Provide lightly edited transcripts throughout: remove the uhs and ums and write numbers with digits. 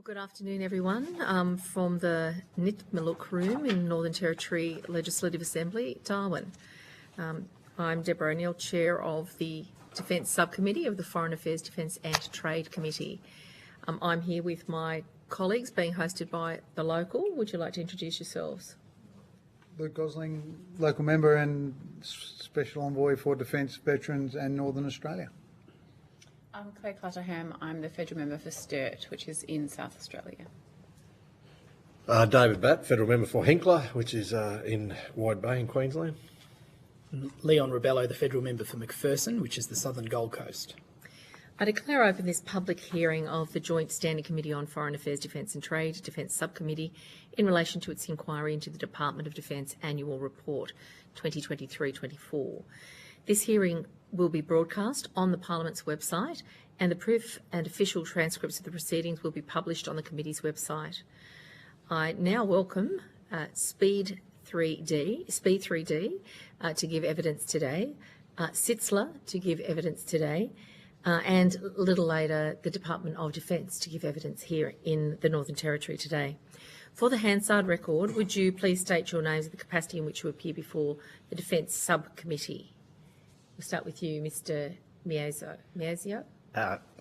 Good afternoon, everyone, from the Nitmiluk Room in Northern Territory Legislative Assembly, Darwin. I'm Deborah O'Neill, Chair of the Defence Subcommittee of the Foreign Affairs, Defence and Trade Committee. I'm here with my colleagues being hosted by the local. Would you like to introduce yourselves? Luke Gosling, local member and Special Envoy for Defence, Veterans and Northern Australia. I'm Claire Clutterham. I'm the Federal Member for Sturt, which is in South Australia. David Batt, Federal Member for Hinkler, which is in Wide Bay in Queensland. Leon Rebello, the Federal Member for McPherson, which is the Southern Gold Coast. I declare open this public hearing of the Joint Standing Committee on Foreign Affairs, Defence and Trade, Defence Subcommittee, in relation to its inquiry into the Department of Defence Annual Report 2023-24. This hearing will be broadcast on the Parliament's website, and the proof and official transcripts of the proceedings will be published on the committee's website. I now welcome Speed 3D to give evidence today, Sitzler to give evidence today, and a little later the Department of Defence to give evidence here in the Northern Territory today. For the Hansard record, would you please state your names and the capacity in which you appear before the Defence Subcommittee? We'll start with you, Mr. Miazio.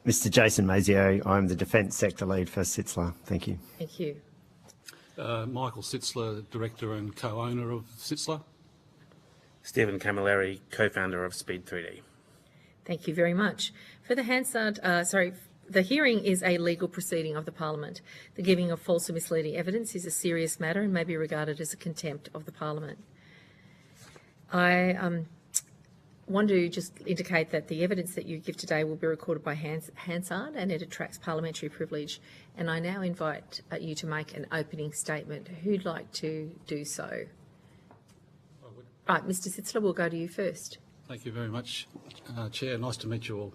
Mr. Jason Mazio, I'm the Defence Sector Lead for Sitzler. Thank you. Thank you. Michael Sitzler, Director and Co-Owner of Sitzler. Stephen Camilleri, Co-Founder of Speed 3D. Thank you very much. For the Hansard, the hearing is a legal proceeding of the Parliament. The giving of false or misleading evidence is a serious matter and may be regarded as a contempt of the Parliament. I want to just indicate that the evidence that you give today will be recorded by Hansard and it attracts parliamentary privilege. And I now invite you to make an opening statement. Who'd like to do so? Right, Mr. Sitzler, we'll go to you first. Thank you very much, Chair. Nice to meet you all.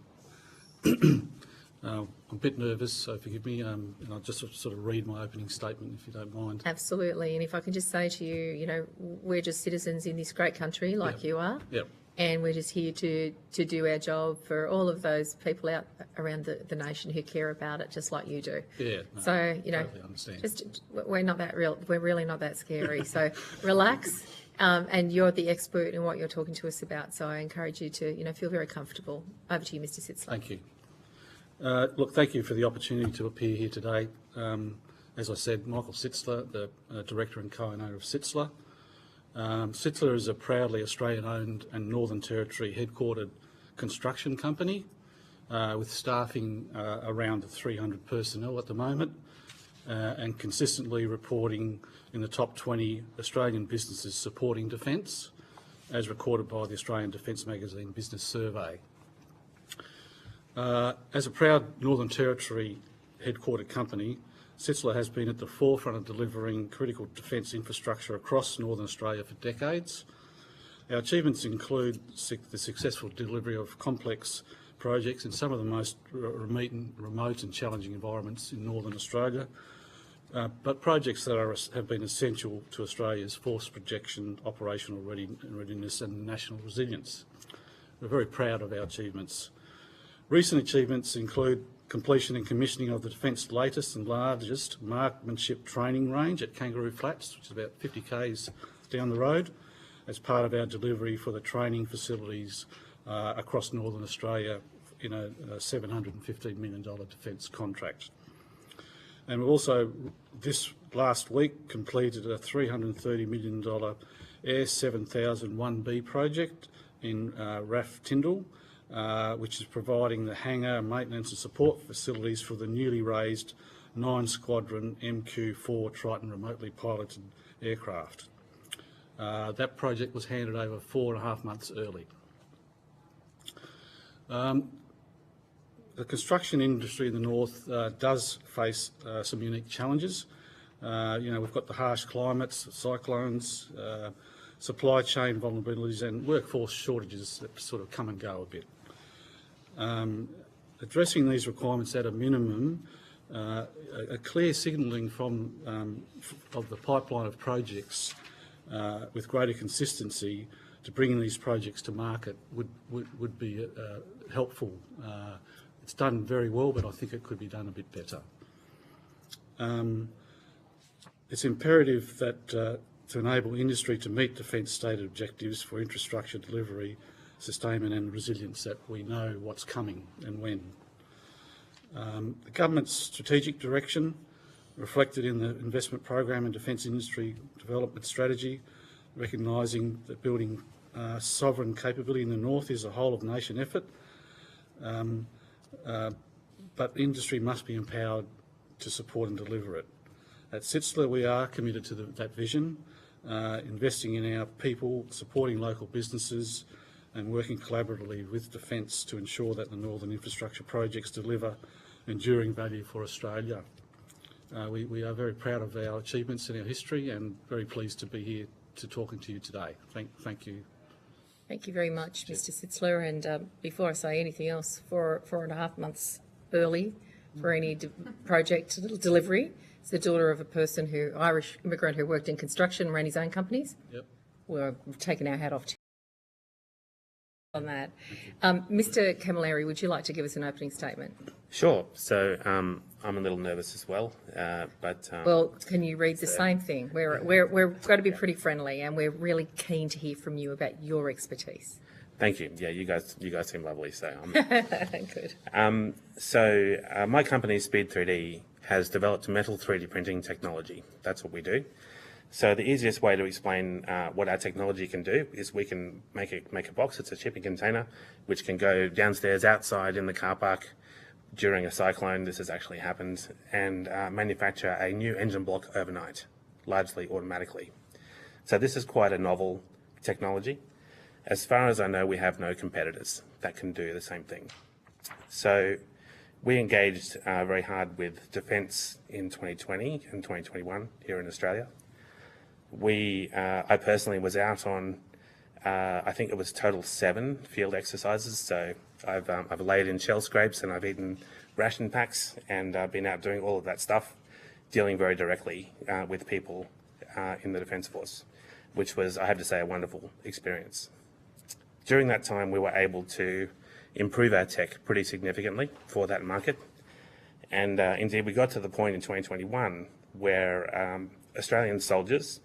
I'm a bit nervous, so forgive me, and I'll just sort of read my opening statement, if you don't mind. Absolutely, and if I can just say to you, you know, we're just citizens in this great country like you are. Yep. And we're just here to do our job for all of those people out around the nation who care about it, just like you do. Yeah. No, so you know, totally understand. just we're not that real. We're really not that scary. So relax, and you're the expert in what you're talking to us about. So I encourage you to feel very comfortable. Over to you, Mr. Sitzler. Thank you. Look, thank you for the opportunity to appear here today. As I said, Michael Sitzler, the Director and Co-Owner of Sitzler. Sitzler is a proudly Australian-owned and Northern Territory headquartered construction company with staffing around 300 personnel at the moment and consistently reporting in the top 20 Australian businesses supporting defence, as recorded by the Australian Defence Magazine Business Survey. As a proud Northern Territory headquartered company, Sitzler has been at the forefront of delivering critical defence infrastructure across Northern Australia for decades. Our achievements include the successful delivery of complex projects in some of the most remote and challenging environments in Northern Australia, but projects that have been essential to Australia's force projection, operational readiness and national resilience. We're very proud of our achievements. Recent achievements include completion and commissioning of the Defence's latest and largest marksmanship training range at Kangaroo Flats, which is about 50 k's down the road, as part of our delivery for the training facilities across Northern Australia in a $715 million defence contract. And we've also, this last week, completed a $330 million Air 7000 1B project in RAF Tyndall, which is providing the hangar, maintenance and support facilities for the newly raised 9 Squadron MQ-4 Triton remotely piloted aircraft. That project was handed over 4.5 months early. The construction industry in the north does face some unique challenges. We've got the harsh climates, cyclones, supply chain vulnerabilities and workforce shortages that sort of come and go a bit. Addressing these requirements at a minimum, a clear signalling of the pipeline of projects with greater consistency to bringing these projects to market would be helpful. It's done very well, but I think it could be done a bit better. It's imperative that to enable industry to meet defence stated objectives for infrastructure delivery, sustainment and resilience, that we know what's coming and when. The government's strategic direction, reflected in the investment program and defence industry development strategy, recognising that building sovereign capability in the north is a whole-of-nation effort, but industry must be empowered to support and deliver it. At Sitzler, we are committed to that vision, investing in our people, supporting local businesses and working collaboratively with Defence to ensure that the northern infrastructure projects deliver enduring value for Australia. We are very proud of our achievements in our history and very pleased to be here to talking to you today. Thank you. Thank you very much, Mr. Sitzler. And before I say anything else, 4.5 months early for any project delivery. It's the daughter of a person Irish immigrant who worked in construction and ran his own companies. Yep. We're taking our hat off to on that. Mr. Camilleri, would you like to give us an opening statement? Sure. So I'm a little nervous as well, but Well, can you read the same thing? We're going to be pretty friendly, and we're really keen to hear from you about your expertise. thank you. Yeah, you guys seem lovely. So Good. my company Speed 3D has developed metal 3D printing technology. That's what we do. So the easiest way to explain what our technology can do is we can make a box. It's a shipping container, which can go downstairs, outside in the car park during a cyclone. This has actually happened, and manufacture a new engine block overnight, largely automatically. So this is quite a novel technology. As far as I know, we have no competitors that can do the same thing. So we engaged very hard with Defence in 2020 and 2021 here in Australia. I personally was out on, I think it was total 7 field exercises. So I've laid in shell scrapes and I've eaten ration packs and been out doing all of that stuff, dealing very directly with people in the Defence Force, which was, I have to say, a wonderful experience. During that time, we were able to improve our tech pretty significantly for that market. And indeed, we got to the point in 2021 where Australian soldiers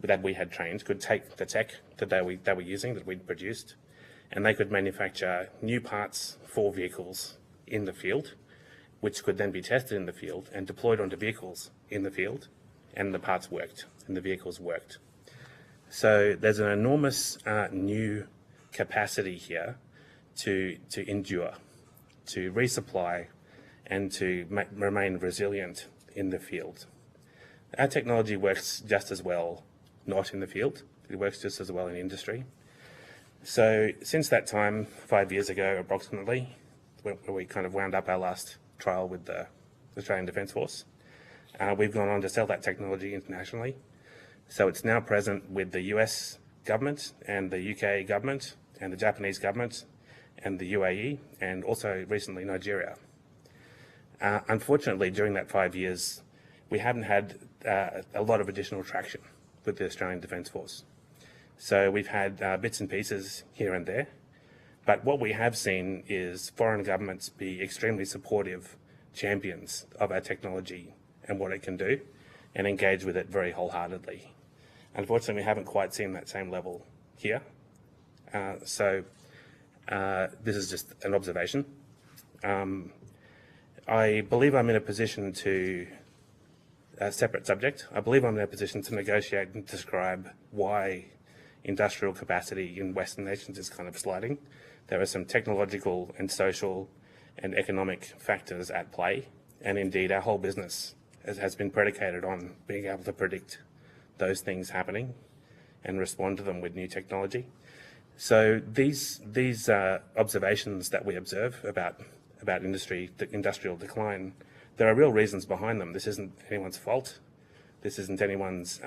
that we had trained could take the tech that they were using, that we'd produced, and they could manufacture new parts for vehicles in the field, which could then be tested in the field and deployed onto vehicles in the field, and the parts worked, and the vehicles worked. So there's an enormous new capacity here to endure, to resupply, and to remain resilient in the field. Our technology works just as well not in the field. It works just as well in industry. So since that time, 5 years ago approximately, where we kind of wound up our last trial with the Australian Defence Force, we've gone on to sell that technology internationally. So it's now present with the US government and the UK government and the Japanese government and the UAE and also recently Nigeria. Unfortunately, during that 5 years, we haven't had a lot of additional traction with the Australian Defence Force. So we've had bits and pieces here and there, but what we have seen is foreign governments be extremely supportive champions of our technology and what it can do, and engage with it very wholeheartedly. Unfortunately, we haven't quite seen that same level here. So this is just an observation. I believe I'm in a position to, a separate subject, I believe I'm in a position to negotiate and describe why industrial capacity in Western nations is kind of sliding. There are some technological and social and economic factors at play, and indeed our whole business has been predicated on being able to predict those things happening and respond to them with new technology. So these observations that we observe about industrial decline, there are real reasons behind them. This isn't anyone's fault. This isn't anyone's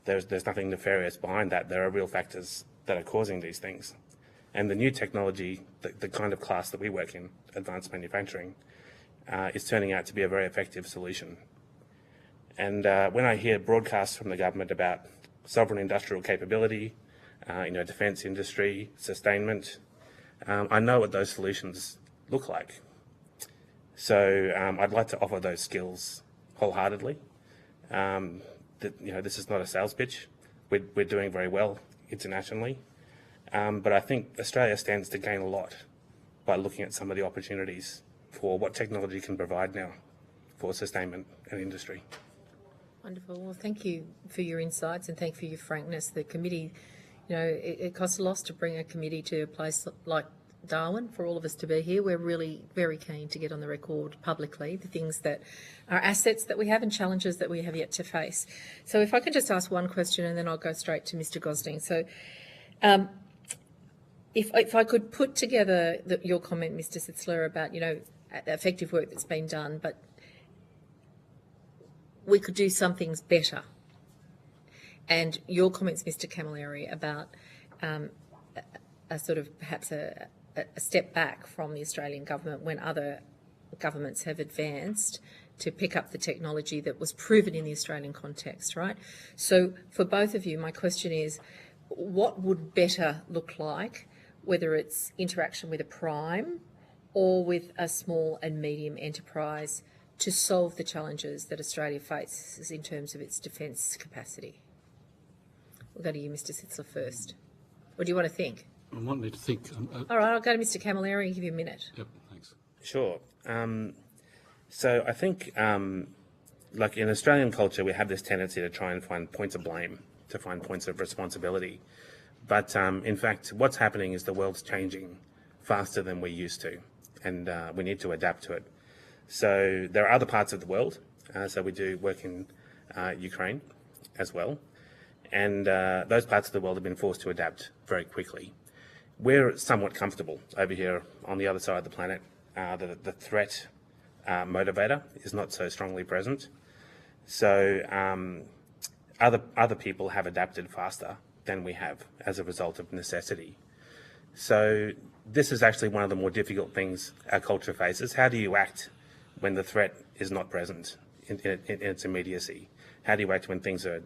there's nothing nefarious behind that. There are real factors that are causing these things. And the new technology, the kind of class that we work in, advanced manufacturing, is turning out to be a very effective solution. And when I hear broadcasts from the government about sovereign industrial capability, defence industry, sustainment, I know what those solutions look like. So I'd like to offer those skills wholeheartedly. This is not a sales pitch. We're doing very well internationally. But I think Australia stands to gain a lot by looking at some of the opportunities for what technology can provide now for sustainment and industry. Wonderful. Well, thank you for your insights and thank you for your frankness. The committee, it costs a lot to bring a committee to a place like Darwin for all of us to be here. We're really very keen to get on the record publicly the things that are assets that we have and challenges that we have yet to face. So if I could just ask one question and then I'll go straight to Mr. Gosling. So if I could put together your comment, Mr. Sitzler, about, effective work that's been done, but we could do some things better. And your comments, Mr. Camilleri, about a sort of perhaps a step back from the Australian government when other governments have advanced to pick up the technology that was proven in the Australian context, right? So for both of you, my question is, what would better look like, whether it's interaction with a prime or with a small and medium enterprise, to solve the challenges that Australia faces in terms of its defence capacity? We'll go to you, Mr. Sitzler, first. What do you want to think? I might need to think. All right, I'll go to Mr. Camilleri and give you a minute. Yep, thanks. Sure. So I think, like in Australian culture, we have this tendency to try and find points of blame, to find points of responsibility. But in fact, what's happening is the world's changing faster than we used to, and we need to adapt to it. So there are other parts of the world. So we do work in Ukraine as well. And those parts of the world have been forced to adapt very quickly. We're somewhat comfortable over here on the other side of the planet. The threat motivator is not so strongly present. So other people have adapted faster than we have as a result of necessity. So this is actually one of the more difficult things our culture faces. How do you act when the threat is not present in its immediacy? How do you act when things are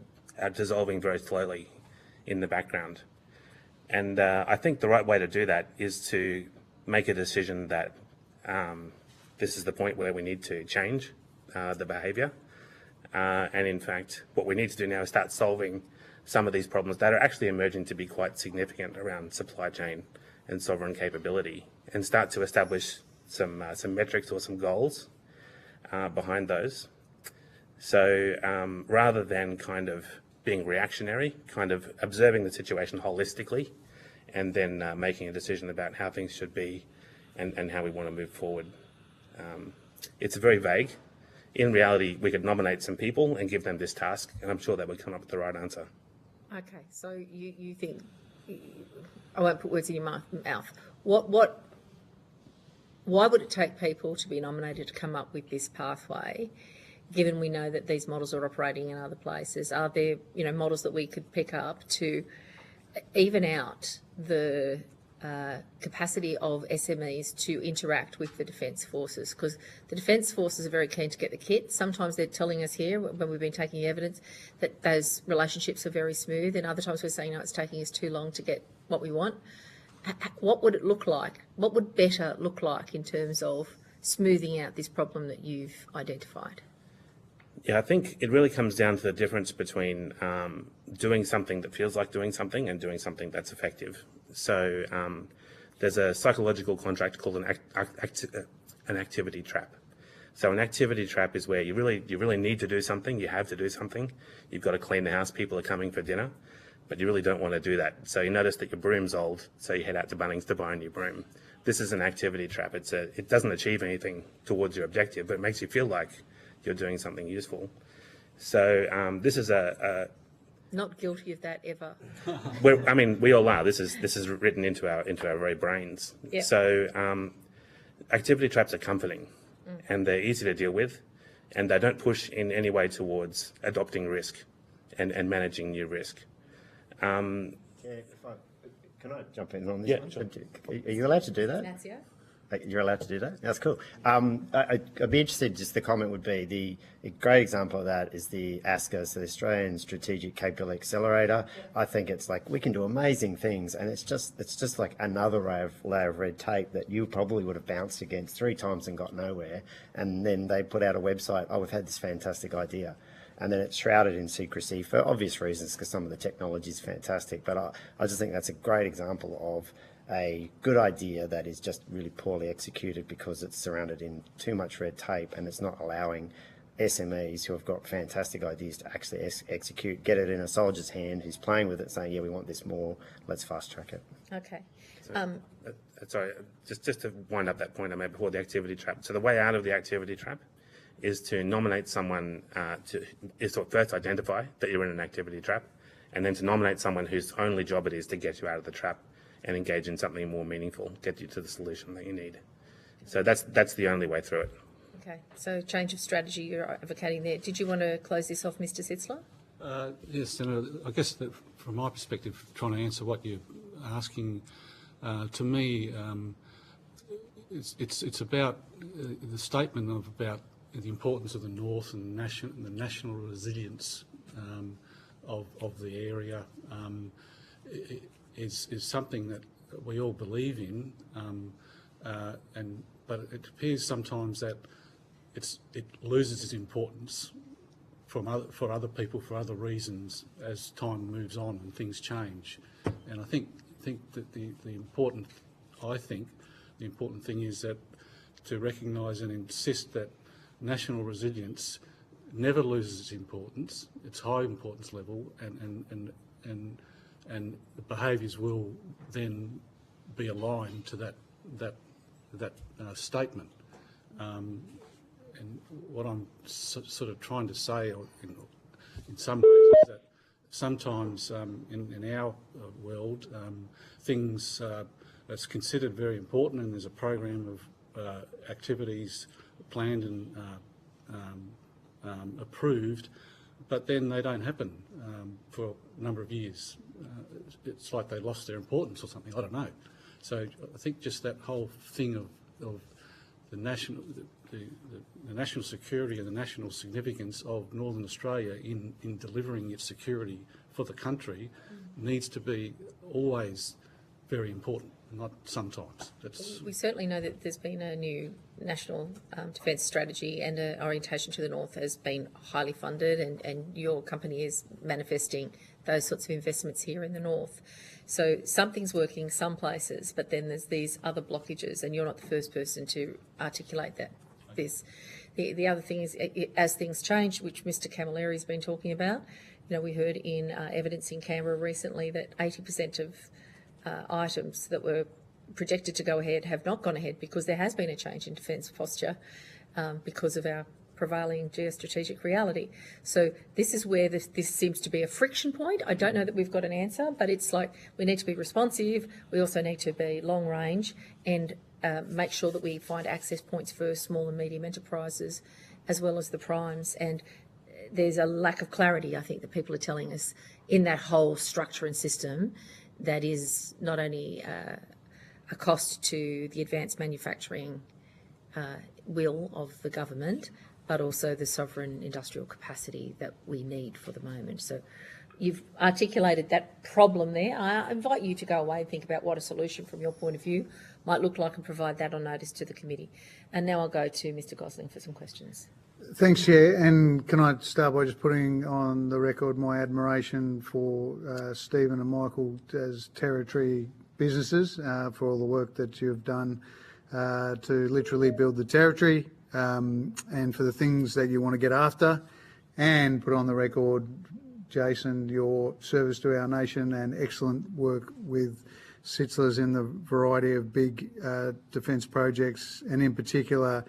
dissolving very slowly in the background? And I think the right way to do that is to make a decision that this is the point where we need to change the behaviour. And in fact, what we need to do now is start solving some of these problems that are actually emerging to be quite significant around supply chain and sovereign capability, and start to establish some metrics or some goals behind those. So rather than kind of being reactionary, kind of observing the situation holistically, and then making a decision about how things should be and how we want to move forward. It's very vague. In reality, we could nominate some people and give them this task, and I'm sure they would come up with the right answer. Okay, so you think, I won't put words in your mouth. Why would it take people to be nominated to come up with this pathway, given we know that these models are operating in other places? Are there, models that we could pick up to even out the capacity of SMEs to interact with the Defence Forces? Because the Defence Forces are very keen to get the kit. Sometimes they're telling us here, when we've been taking evidence, that those relationships are very smooth, and other times we're saying, no, it's taking us too long to get what we want. What would it look like? What would better look like in terms of smoothing out this problem that you've identified? Yeah, I think it really comes down to the difference between doing something that feels like doing something and doing something that's effective. So there's a psychological contract called an activity trap. So an activity trap is where you really need to do something. You have to do something. You've got to clean the house. People are coming for dinner, but you really don't want to do that. So you notice that your broom's old, so you head out to Bunnings to buy a new broom. This is an activity trap. It doesn't achieve anything towards your objective, but it makes you feel like you're doing something useful. So this is Not guilty of that ever. we all are. This is written into our very brains. Yep. So activity traps are comforting, and they're easy to deal with, and they don't push in any way towards adopting risk and managing new risk. Can I jump in on this Yeah, one? sure. Are you allowed to do that? Ignacio? You're allowed to do that? That's cool. I'd be interested, just the comment would be, a great example of that is the ASCA, so the Australian Strategic Capability Accelerator. I think it's like, we can do amazing things, and it's just like another layer of red tape that you probably would have bounced against 3 times and got nowhere. And then they put out a website, oh, we've had this fantastic idea. And then it's shrouded in secrecy for obvious reasons, because some of the technology is fantastic. But I just think that's a great example of a good idea that is just really poorly executed because it's surrounded in too much red tape, and it's not allowing SMEs who have got fantastic ideas to actually execute, get it in a soldier's hand who's playing with it, saying, yeah, we want this more, let's fast track it. Okay. Sorry, just to wind up that point I made before, the activity trap. So the way out of the activity trap is to nominate someone, is to first identify that you're in an activity trap, and then to nominate someone whose only job it is to get you out of the trap and engage in something more meaningful, get you to the solution that you need. So that's the only way through it. Okay, so change of strategy you're advocating there. Did you want to close this off, Mr. Sitzler? Yes, Senator. I guess that from my perspective, trying to answer what you're asking, to me, it's about the statement about the importance of the North and the national resilience of the area is something that we all believe in, but it appears sometimes that it loses its importance for other people for other reasons as time moves on and things change. And I think that the important thing is that to recognise and insist that national resilience never loses its importance, its high importance level, and the behaviours will then be aligned to that statement. And what I'm sort of trying to say, in some ways, is that sometimes in our world, things that's considered very important, and there's a program of activities planned and approved, but then they don't happen for a number of years. It's like they lost their importance or something, I don't know. So I think just that whole thing of the national security and the national significance of Northern Australia in delivering its security for the country needs to be always very important, not sometimes. We certainly know that there's been a new national defence strategy, and an orientation to the North has been highly funded, and your company is manifesting those sorts of investments here in the North. So something's working some places, but then there's these other blockages, and you're not the first person to articulate that. The other thing is, as things change, which Mr. Camilleri has been talking about, we heard in evidence in Canberra recently that 80% of items that were projected to go ahead have not gone ahead because there has been a change in defence posture because of our prevailing geostrategic reality. So this is where this seems to be a friction point. I don't know that we've got an answer, but it's like we need to be responsive. We also need to be long range and make sure that we find access points for small and medium enterprises as well as the primes. And there's a lack of clarity, I think, that people are telling us in that whole structure and system that is not only a cost to the advanced manufacturing will of the government, but also the sovereign industrial capacity that we need for the moment. So you've articulated that problem there. I invite you to go away and think about what a solution from your point of view might look like and provide that on notice to the committee. And now I'll go to Mr. Gosling for some questions. Thanks, Chair. And can I start by just putting on the record my admiration for Stephen and Michael as territory businesses for all the work that you've done to literally build the territory and for the things that you want to get after, and put on the record, Jason, your service to our nation and excellent work with Sitzlers in the variety of big defence projects, and in particular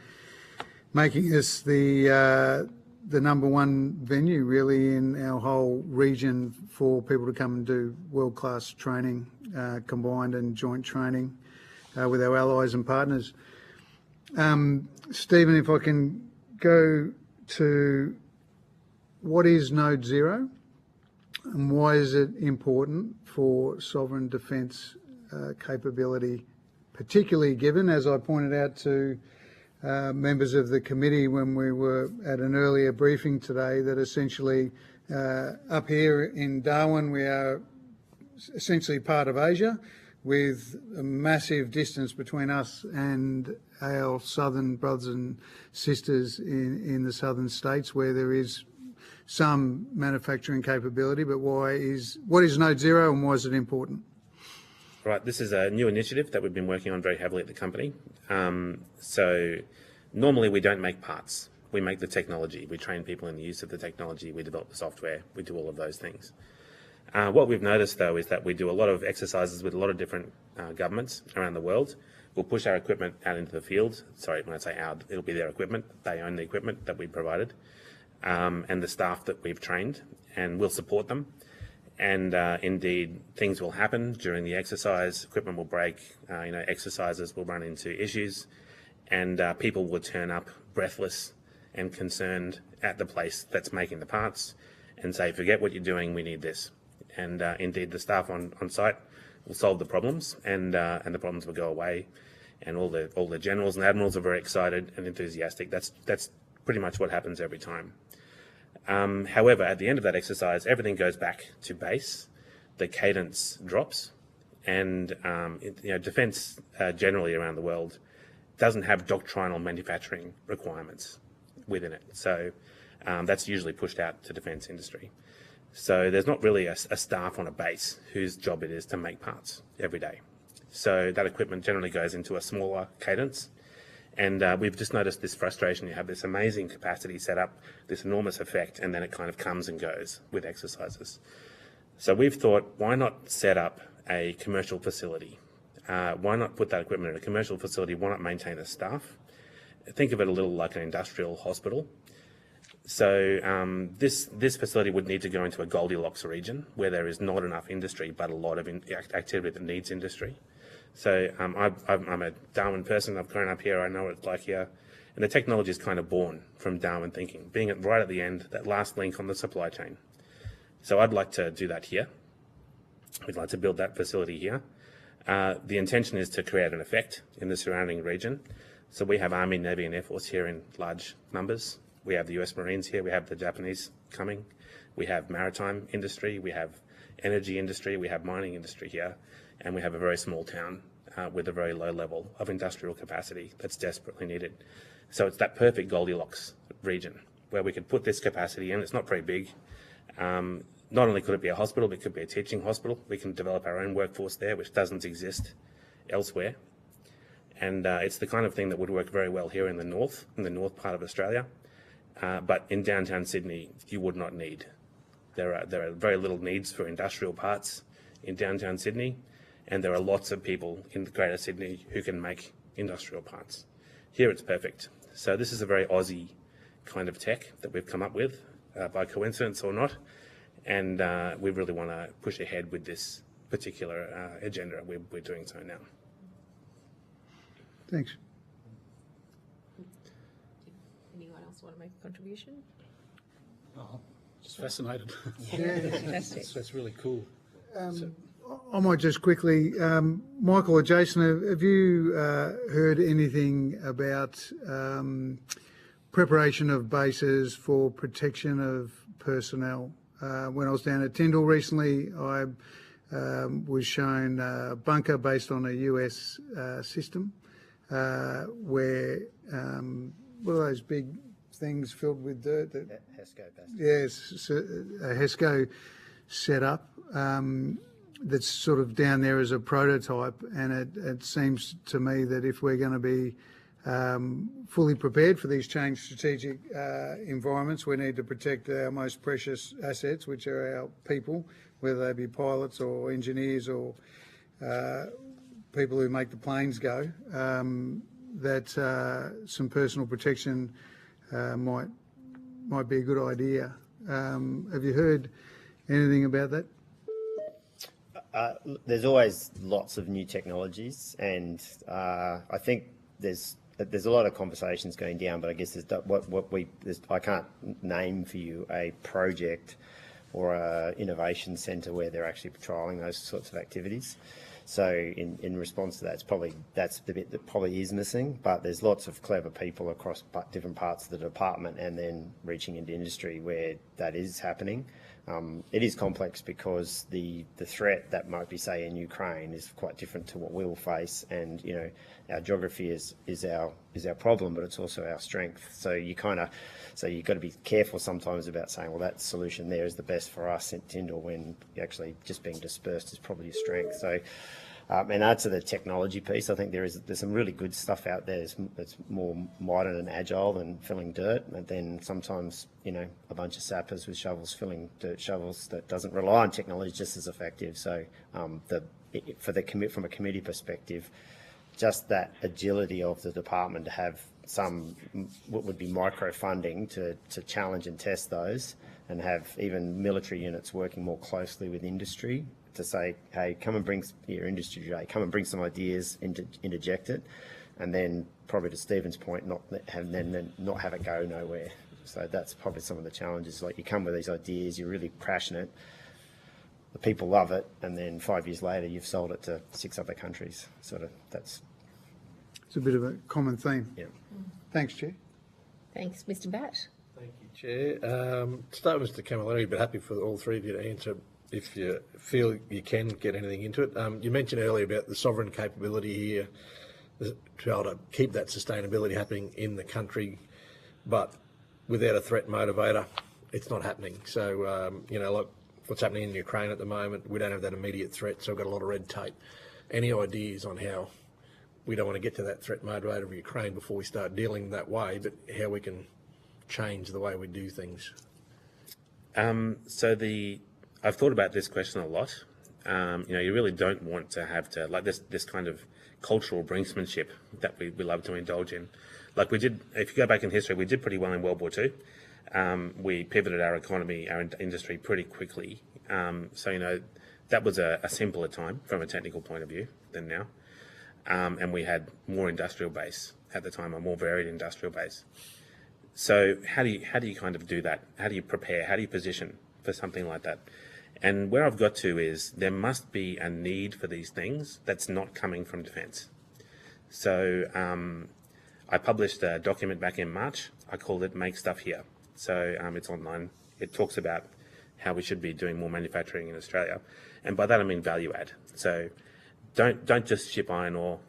making us the number one venue really in our whole region for people to come and do world-class training, combined and joint training with our allies and partners. Stephen, if I can go to what is Node Zero and why is it important for sovereign defence capability particularly given, as I pointed out to members of the committee when we were at an earlier briefing today, that essentially up here in Darwin we are essentially part of Asia, with a massive distance between us and our southern brothers and sisters in the southern states, where there is some manufacturing capability. But what is Node Zero and why is it important? Right, this is a new initiative that we've been working on very heavily at the company. So normally we don't make parts. We make the technology. We train people in the use of the technology. We develop the software. We do all of those things. What we've noticed, though, is that we do a lot of exercises with a lot of different governments around the world. We'll push our equipment out into the field. Sorry, when I say our, it'll be their equipment. They own the equipment that we provided and the staff that we've trained, and we'll support them. And indeed, things will happen during the exercise. Equipment will break. Exercises will run into issues, and people will turn up breathless and concerned at the place that's making the parts, and say, "Forget what you're doing. We need this." And indeed, the staff on site will solve the problems, and the problems will go away. And all the generals and admirals are very excited and enthusiastic. That's pretty much what happens every time. However, at the end of that exercise, everything goes back to base. The cadence drops, and defence generally around the world doesn't have doctrinal manufacturing requirements within it. So that's usually pushed out to defence industry. So there's not really a staff on a base whose job it is to make parts every day. So that equipment generally goes into a smaller cadence. And we've just noticed this frustration. You have this amazing capacity set up, this enormous effect, and then it kind of comes and goes with exercises. So we've thought, why not set up a commercial facility? Why not put that equipment in a commercial facility? Why not maintain the staff? Think of it a little like an industrial hospital. So this facility would need to go into a Goldilocks region where there is not enough industry, but a lot of activity that needs industry. So I'm a Darwin person. I've grown up here. I know what it's like here. And the technology is kind of born from Darwin thinking, being right at the end, that last link on the supply chain. So I'd like to do that here. We'd like to build that facility here. The intention is to create an effect in the surrounding region. So we have Army, Navy and Air Force here in large numbers. We have the US Marines here. We have the Japanese coming. We have maritime industry. We have energy industry. We have mining industry here. And we have a very small town with a very low level of industrial capacity that's desperately needed. So it's that perfect Goldilocks region where we could put this capacity in. It's not very big. Not only could it be a hospital, it could be a teaching hospital. We can develop our own workforce there, which doesn't exist elsewhere. And it's the kind of thing that would work very well here in the north part of Australia. But in downtown Sydney, you would not need. There are very little needs for industrial parts in downtown Sydney. And there are lots of people in Greater Sydney who can make industrial parts. Here it's perfect. So this is a very Aussie kind of tech that we've come up with, by coincidence or not. And we really want to push ahead with this particular agenda. We're doing so now. Thanks. Anyone else want to make a contribution? Oh, just fascinated. Fantastic. That's really cool. I might just quickly, Michael or Jason, have you heard anything about preparation of bases for protection of personnel? When I was down at Tyndall recently, I was shown a bunker based on a US system where, what are those big things filled with dirt? HESCO basically. Yes, a HESCO set up. That's sort of down there as a prototype, and it seems to me that if we're going to be fully prepared for these changed strategic environments, we need to protect our most precious assets, which are our people, whether they be pilots or engineers or people who make the planes go, that some personal protection might be a good idea. Have you heard anything about that? There's always lots of new technologies, and I think there's a lot of conversations going down. But I guess I can't name for you a project or a innovation centre where they're actually trialling those sorts of activities. So in response to that, that's the bit that probably is missing, but there's lots of clever people across different parts of the department and then reaching into industry where that is happening. It is complex because the threat that might be, say, in Ukraine is quite different to what we will face, and our geography is our problem, but it's also our strength. So you've got to be careful sometimes about saying, well, that solution there is the best for us in Tyndall, when actually just being dispersed is probably a strength. So. And add to the technology piece, I think there's some really good stuff out there that's more modern and agile than filling dirt. And then sometimes, a bunch of sappers with shovels filling dirt shovels that doesn't rely on technology just as effective. So from a committee perspective, just that agility of the department to have some what would be micro funding to challenge and test those, and have even military units working more closely with industry to say, hey, come and bring your industry today, come and bring some ideas, interject it, and then probably to Stephen's point, not have it go nowhere. So that's probably some of the challenges. Like, you come with these ideas, you're really passionate, the people love it, and then 5 years later you've sold it to 6 other countries. It's a bit of a common theme. Yeah. Thanks, Chair. Thanks, Mr. Batt. Thank you, Chair. Start with Mr. Camilleri, but happy for all three of you to answer if you feel you can get anything into it. You mentioned earlier about the sovereign capability here to be able to keep that sustainability happening in the country, but without a threat motivator, it's not happening. So, like what's happening in Ukraine at the moment, we don't have that immediate threat, so we've got a lot of red tape. Any ideas on how we don't want to get to that threat motivator of Ukraine before we start dealing that way, but how we can change the way we do things? I've thought about this question a lot. You really don't want to have to, like, this kind of cultural brinksmanship that we love to indulge in. Like we did, if you go back in history, we did pretty well in World War II. We pivoted our economy, our industry pretty quickly. That was a simpler time from a technical point of view than now. And we had more industrial base at the time, a more varied industrial base. So how do you kind of do that? How do you prepare? How do you position for something like that? And where I've got to is there must be a need for these things that's not coming from defence. So I published a document back in March. I called it Make Stuff Here. So it's online. It talks about how we should be doing more manufacturing in Australia. And by that I mean value add. So don't just ship iron ore,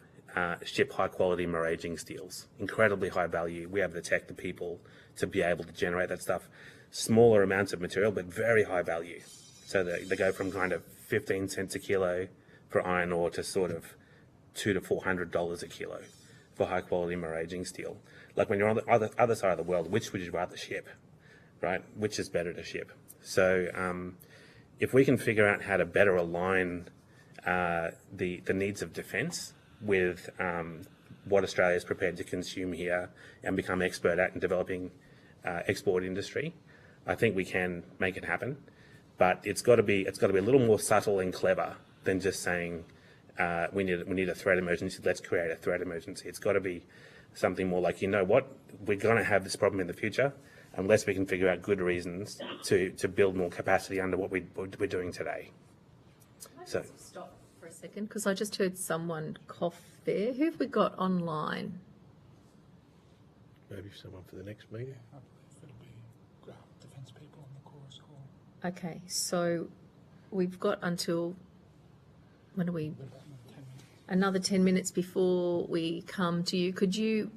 ship high quality maraging steels. Incredibly high value. We have the tech, the people to be able to generate that stuff. Smaller amounts of material, but very high value. So they go from kind of 15 cents a kilo for iron ore to sort of $200 to $400 a kilo for high quality maraging steel. Like, when you're on the other side of the world, which would you rather ship, right? Which is better to ship? So if we can figure out how to better align the needs of defence with what Australia is prepared to consume here and become expert at in developing export industry, I think we can make it happen. But it's got to be a little more subtle and clever than just saying we need a threat emergency. Let's create a threat emergency. It's got to be something more like, what, we're going to have this problem in the future unless we can figure out good reasons to build more capacity under what we're doing today. So Stop for a second, because I just heard someone cough there. Who have we got online? Maybe someone for the next meeting. Defence people on the chorus call. Okay, so we've got until, when are we? Another 10 minutes before we come to you. Could you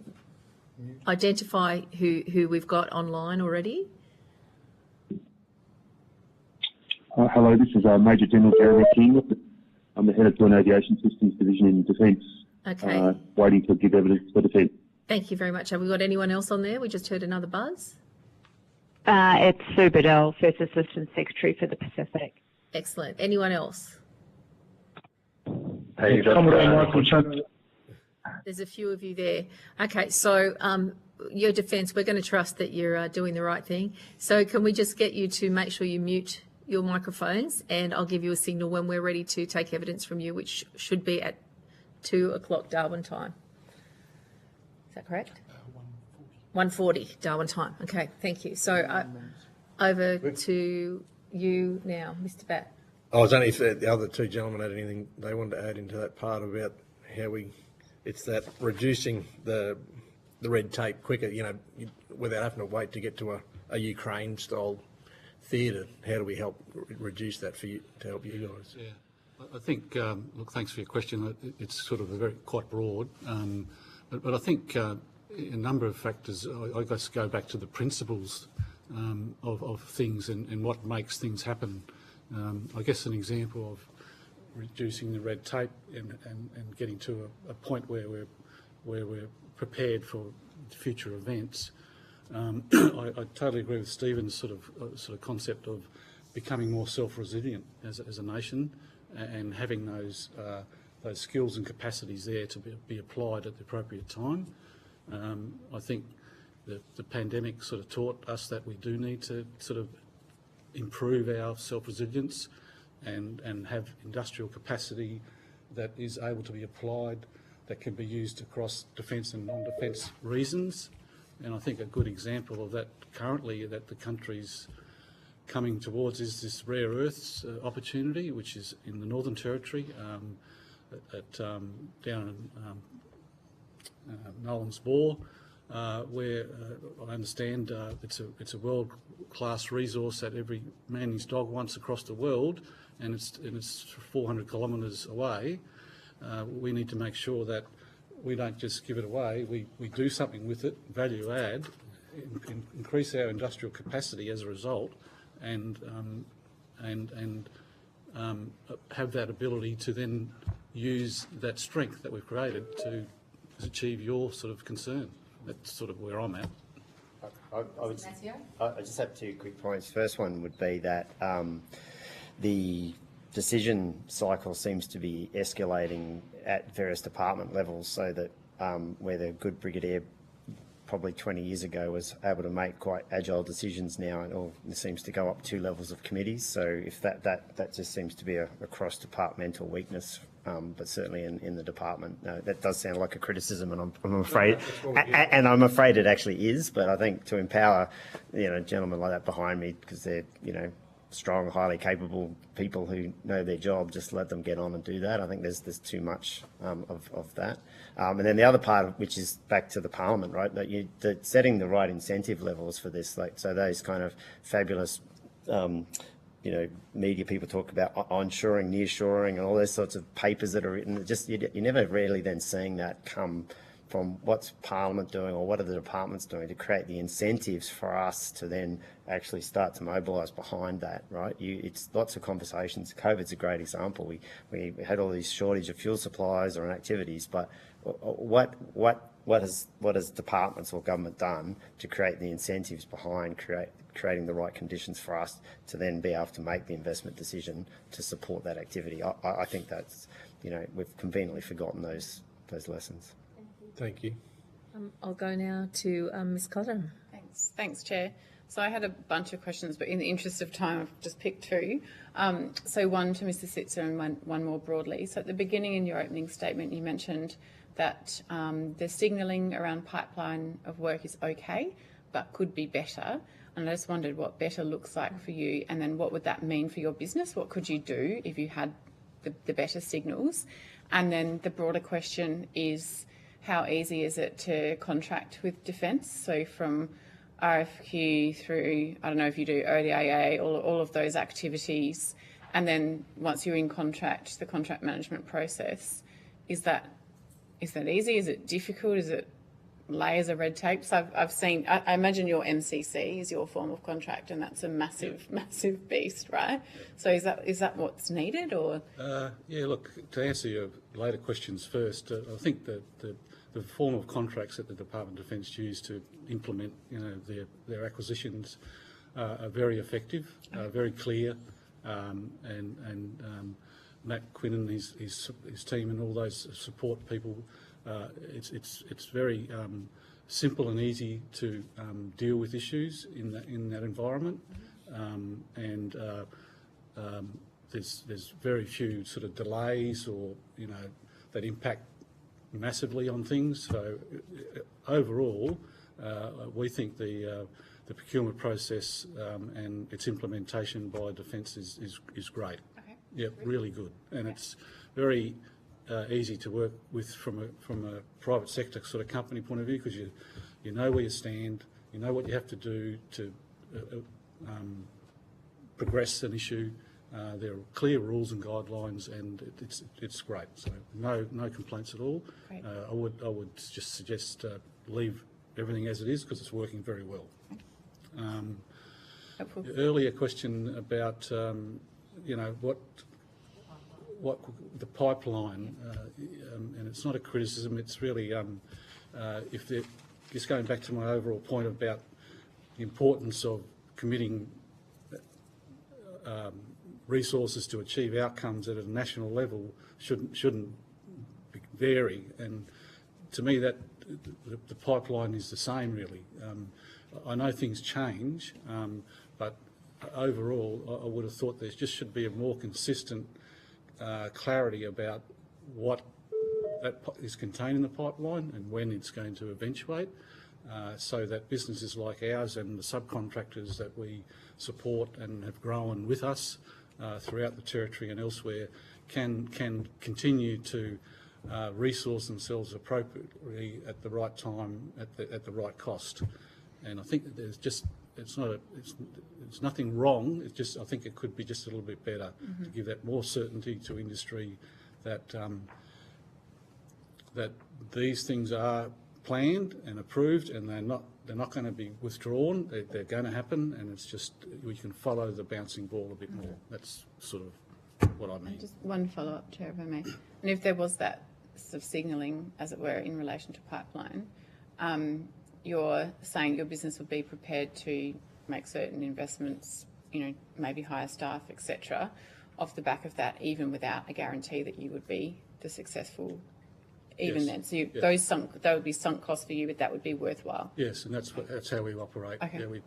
identify who we've got online already? Hello, this is Major General Jeremy King. I'm the head of Joint Aviation Systems Division in Defence. Okay. Waiting to give evidence for defence. Thank you very much. Have we got anyone else on there? We just heard another buzz. It's Sue Bedell, First Assistant Secretary for the Pacific. Excellent. Anyone else? Hey, There's a few of you there. Okay, so your defence, we're going to trust that you're doing the right thing. So can we just get you to make sure you mute your microphones, and I'll give you a signal when we're ready to take evidence from you, which should be at 2 o'clock Darwin time. Is that correct? 1:40 Darwin time. Okay, thank you. So over to you now, Mr. Batt. I was only if the other two gentlemen had anything they wanted to add into that part about how it's that reducing the red tape quicker, without having to wait to get to a Ukraine-style theatre. How do we help reduce that to help you guys? Yeah, I think, look, thanks for your question. It's sort of quite broad, but I think a number of factors, I guess, go back to the principles of things and what makes things happen. I guess an example of reducing the red tape and getting to a point where we're prepared for future events. I totally agree with Stephen's sort of concept of becoming more self-resilient as a nation and having those skills and capacities there to be applied at the appropriate time. I think the pandemic sort of taught us that we do need to sort of improve our self-resilience and have industrial capacity that is able to be applied, that can be used across defence and non-defence reasons. And I think a good example of that currently that the country's coming towards is this rare earths opportunity, which is in the Northern Territory, down in Nolan's Bore, where I understand it's a world-class resource that every man and his dog wants across the world, and it's 400 kilometres away. We need to make sure that we don't just give it away. We do something with it, value add, increase our industrial capacity as a result, and have that ability to then use that strength that we've created to achieve your sort of concern. That's sort of where I'm at. I just have two quick points. First one would be that the decision cycle seems to be escalating at various department levels, so that where the good brigadier probably 20 years ago was able to make quite agile decisions, now it seems to go up 2 levels of committees. So if that just seems to be a cross-departmental weakness, but certainly in the department. That does sound like a criticism, and I'm afraid, and I'm afraid it actually is. But I think to empower, gentlemen like that behind me, because they're, strong, highly capable people who know their job, just let them get on and do that. I think there's too much of that. And then the other part, which is back to the Parliament, right? That setting the right incentive levels for this, so those kind of fabulous, media people talk about onshoring, nearshoring, and all those sorts of papers that are written. You're never really then seeing that come from what's Parliament doing or what are the departments doing to create the incentives for us to then actually start to mobilise behind that, right? It's lots of conversations. COVID's a great example. We had all these shortage of fuel supplies or activities, but what has departments or government done to create the incentives behind creating the right conditions for us to then be able to make the investment decision to support that activity? I think that's, we've conveniently forgotten those lessons. Thank you. I'll go now to Ms. Cotton. Thanks, Chair. So I had a bunch of questions, but in the interest of time, I've just picked 2. So one to Mr. Sitzer and one more broadly. So at the beginning in your opening statement, you mentioned that the signalling around pipeline of work is okay, but could be better. And I just wondered what better looks like for you, and then what would that mean for your business? What could you do if you had the better signals? And then the broader question is, how easy is it to contract with Defence? So from RFQ through, I don't know if you do ODAA, all of those activities, and then once you're in contract, the contract management process, is that easy? Is it difficult? Is it layers of red tape? So I've seen, I imagine your MCC is your form of contract, and that's a massive beast, right? So is that what's needed, or? Yeah, look, to answer your later questions first, I think that the form of contracts that the Department of Defence use to implement, their acquisitions are very effective, very clear, and Matt Quinn and his team and all those support people, it's very simple and easy to deal with issues in that environment, and there's very few sort of delays or that impact massively on things. So overall, we think the procurement process and its implementation by Defence is great. Okay, Yeah, really good, and it's very easy to work with from a private sector sort of company point of view, because you know where you stand, you know what you have to do to progress an issue. There are clear rules and guidelines, and it's great. So no complaints at all. I would just suggest leave everything as it is, because it's working very well. The earlier question about what the pipeline, and it's not a criticism. It's really if they're just going back to my overall point about the importance of committing resources to achieve outcomes at a national level shouldn't vary, and to me that the pipeline is the same really. I know things change, but overall I would have thought there just should be a more consistent clarity about what that is contained in the pipeline and when it's going to eventuate, so that businesses like ours and the subcontractors that we support and have grown with us throughout the Territory and elsewhere can continue to resource themselves appropriately at the right time, at the right cost. And I think that there's just it's nothing wrong. It's just, I think it could be just a little bit better to give that more certainty to industry that that these things are planned and approved, and they're not going to be withdrawn. They're going to happen, and it's just we can follow the bouncing ball a bit more. That's sort of what I mean. And just one follow-up, Chair, if I may. And if there was that sort of signalling, as it were, in relation to pipeline, you're saying your business would be prepared to make certain investments, maybe hire staff, etc., off the back of that, even without a guarantee that you would be the successful even then. So that would be sunk costs for you, but that would be worthwhile. Yes, and that's how we operate. Okay. Yeah,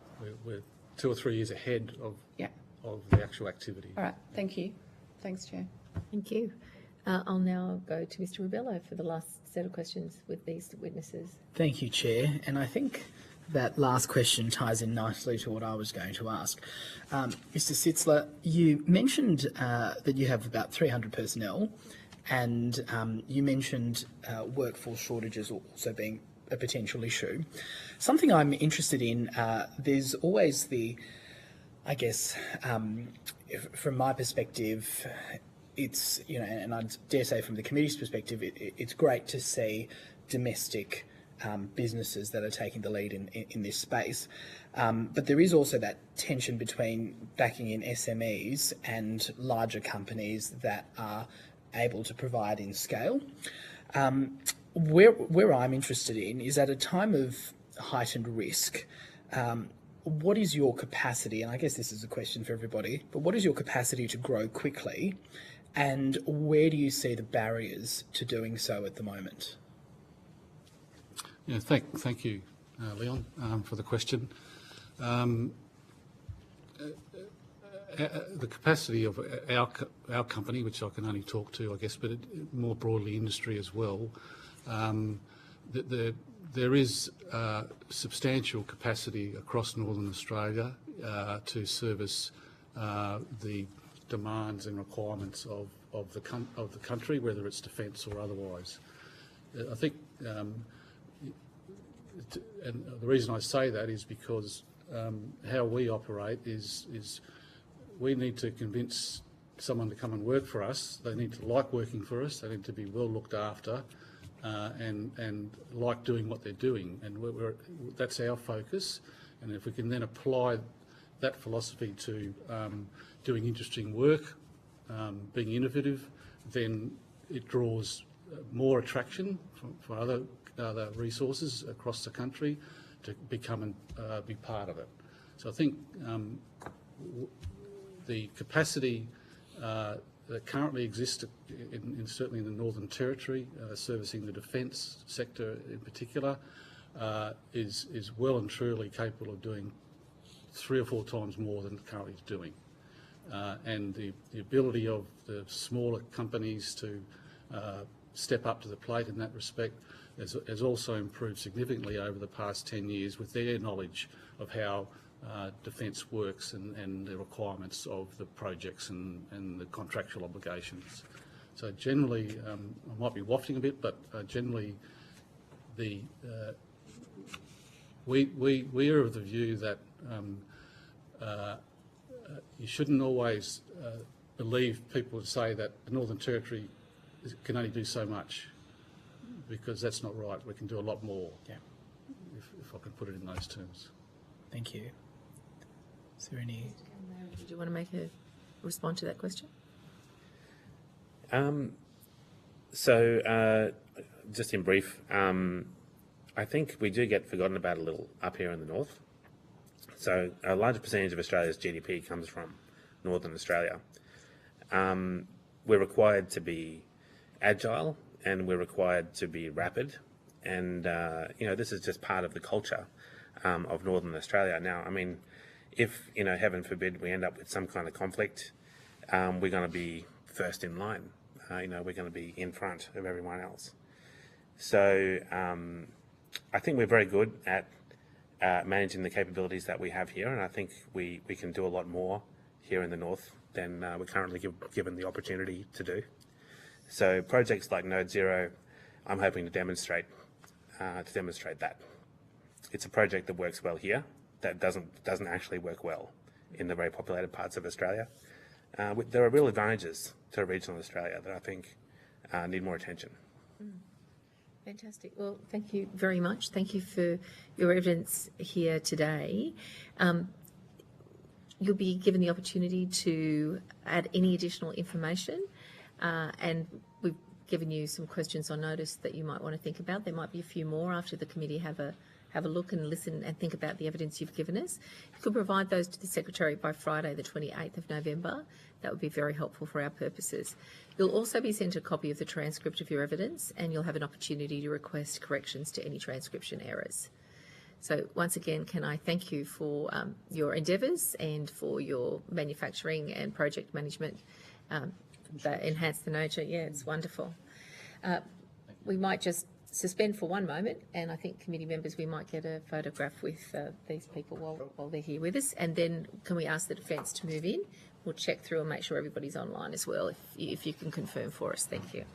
we're 2 or 3 years ahead of the actual activity. All right, thank you. Thanks, Chair. Thank you. I'll now go to Mr. Rubello for the last set of questions with these witnesses. Thank you, Chair. And I think that last question ties in nicely to what I was going to ask. Mr. Sitzler, you mentioned that you have about 300 personnel, and you mentioned workforce shortages also being a potential issue. Something I'm interested in, there's always I guess, from my perspective, it's, and I dare say from the committee's perspective, it's great to see domestic businesses that are taking the lead in this space. But there is also that tension between backing in SMEs and larger companies that are able to provide in scale. Where I'm interested in is, at a time of heightened risk, what is your capacity, and I guess this is a question for everybody, but what is your capacity to grow quickly, and where do you see the barriers to doing so at the moment? Yeah, thank you, Leon, for the question. The capacity of our company, which I can only talk to, I guess, but more broadly industry as well, there is substantial capacity across Northern Australia to service the demands and requirements of the country, whether it's defence or otherwise. I think, and the reason I say that is because how we operate is we need to convince someone to come and work for us. They need to like working for us. They need to be well looked after, and like doing what they're doing. And that's our focus. And if we can then apply that philosophy to doing interesting work, being innovative, then it draws more attraction for other resources across the country to become and be part of it. So I think the capacity that currently exists certainly in the Northern Territory, servicing the defence sector in particular, is well and truly capable of doing 3 or 4 times more than currently it's doing. And the ability of the smaller companies to step up to the plate in that respect has also improved significantly over the past 10 years with their knowledge of how defence works and the requirements of the projects and the contractual obligations. So generally, I might be wafting a bit, but generally, we are of the view that you shouldn't always believe people who say that the Northern Territory can only do so much, because that's not right. We can do a lot more, if I can put it in those terms. Thank you. Is there any... Did you want to respond to that question? Just in brief, I think we do get forgotten about a little up here in the north. So a larger percentage of Australia's GDP comes from Northern Australia. We're required to be agile and we're required to be rapid. And, this is just part of the culture of Northern Australia. Now, I mean, if, heaven forbid, we end up with some kind of conflict, we're going to be first in line. We're going to be in front of everyone else. So I think we're very good at managing the capabilities that we have here, and I think we can do a lot more here in the north than we're currently given the opportunity to do. So projects like Node Zero, I'm hoping to demonstrate that. It's a project that works well here, that doesn't actually work well in the very populated parts of Australia. There are real advantages to regional Australia that I think need more attention. Fantastic. Well, thank you very much. Thank you for your evidence here today. You'll be given the opportunity to add any additional information, and we've given you some questions on notice that you might want to think about. There might be a few more after the committee have a look and listen and think about the evidence you've given us. You could provide those to the Secretary by Friday, the 28th of November. That would be very helpful for our purposes. You'll also be sent a copy of the transcript of your evidence, and you'll have an opportunity to request corrections to any transcription errors. So once again, can I thank you for your endeavours and for your manufacturing and project management that enhance the nature. Yeah, it's wonderful. We might just suspend for one moment, and I think committee members, we might get a photograph with these people while they're here with us, and then can we ask the defence to move in? We'll check through and make sure everybody's online as well, if you can confirm for us. Thank you.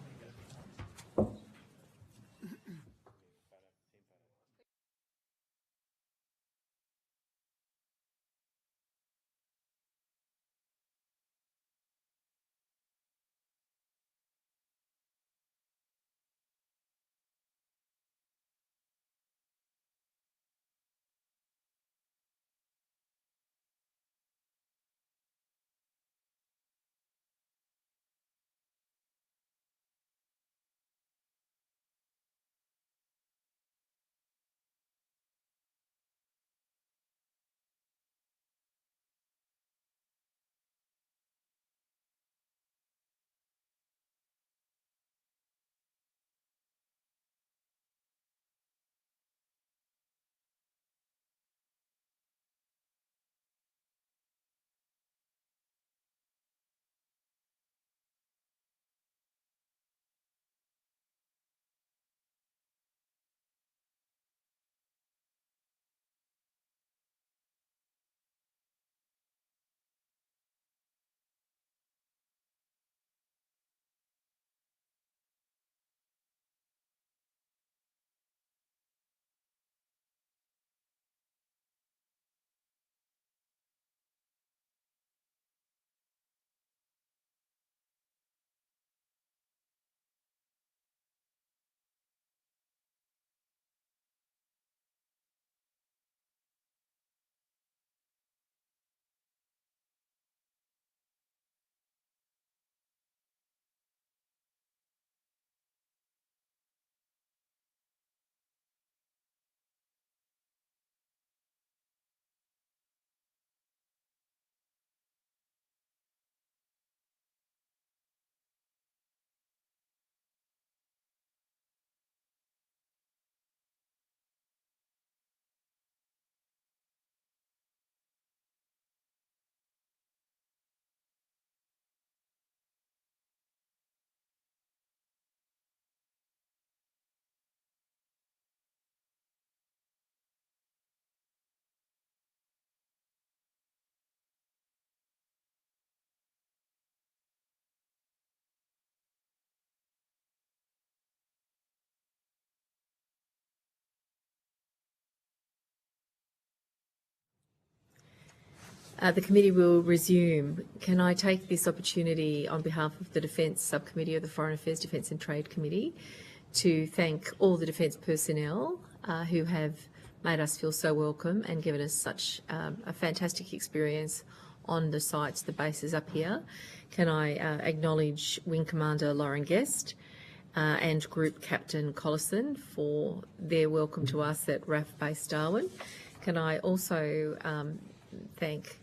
The committee will resume. Can I take this opportunity on behalf of the Defence Subcommittee of the Foreign Affairs, Defence and Trade Committee to thank all the Defence personnel who have made us feel so welcome and given us such a fantastic experience on the sites, the bases up here. Can I acknowledge Wing Commander Lauren Guest and Group Captain Collison for their welcome to us at RAF Base Darwin. Can I also thank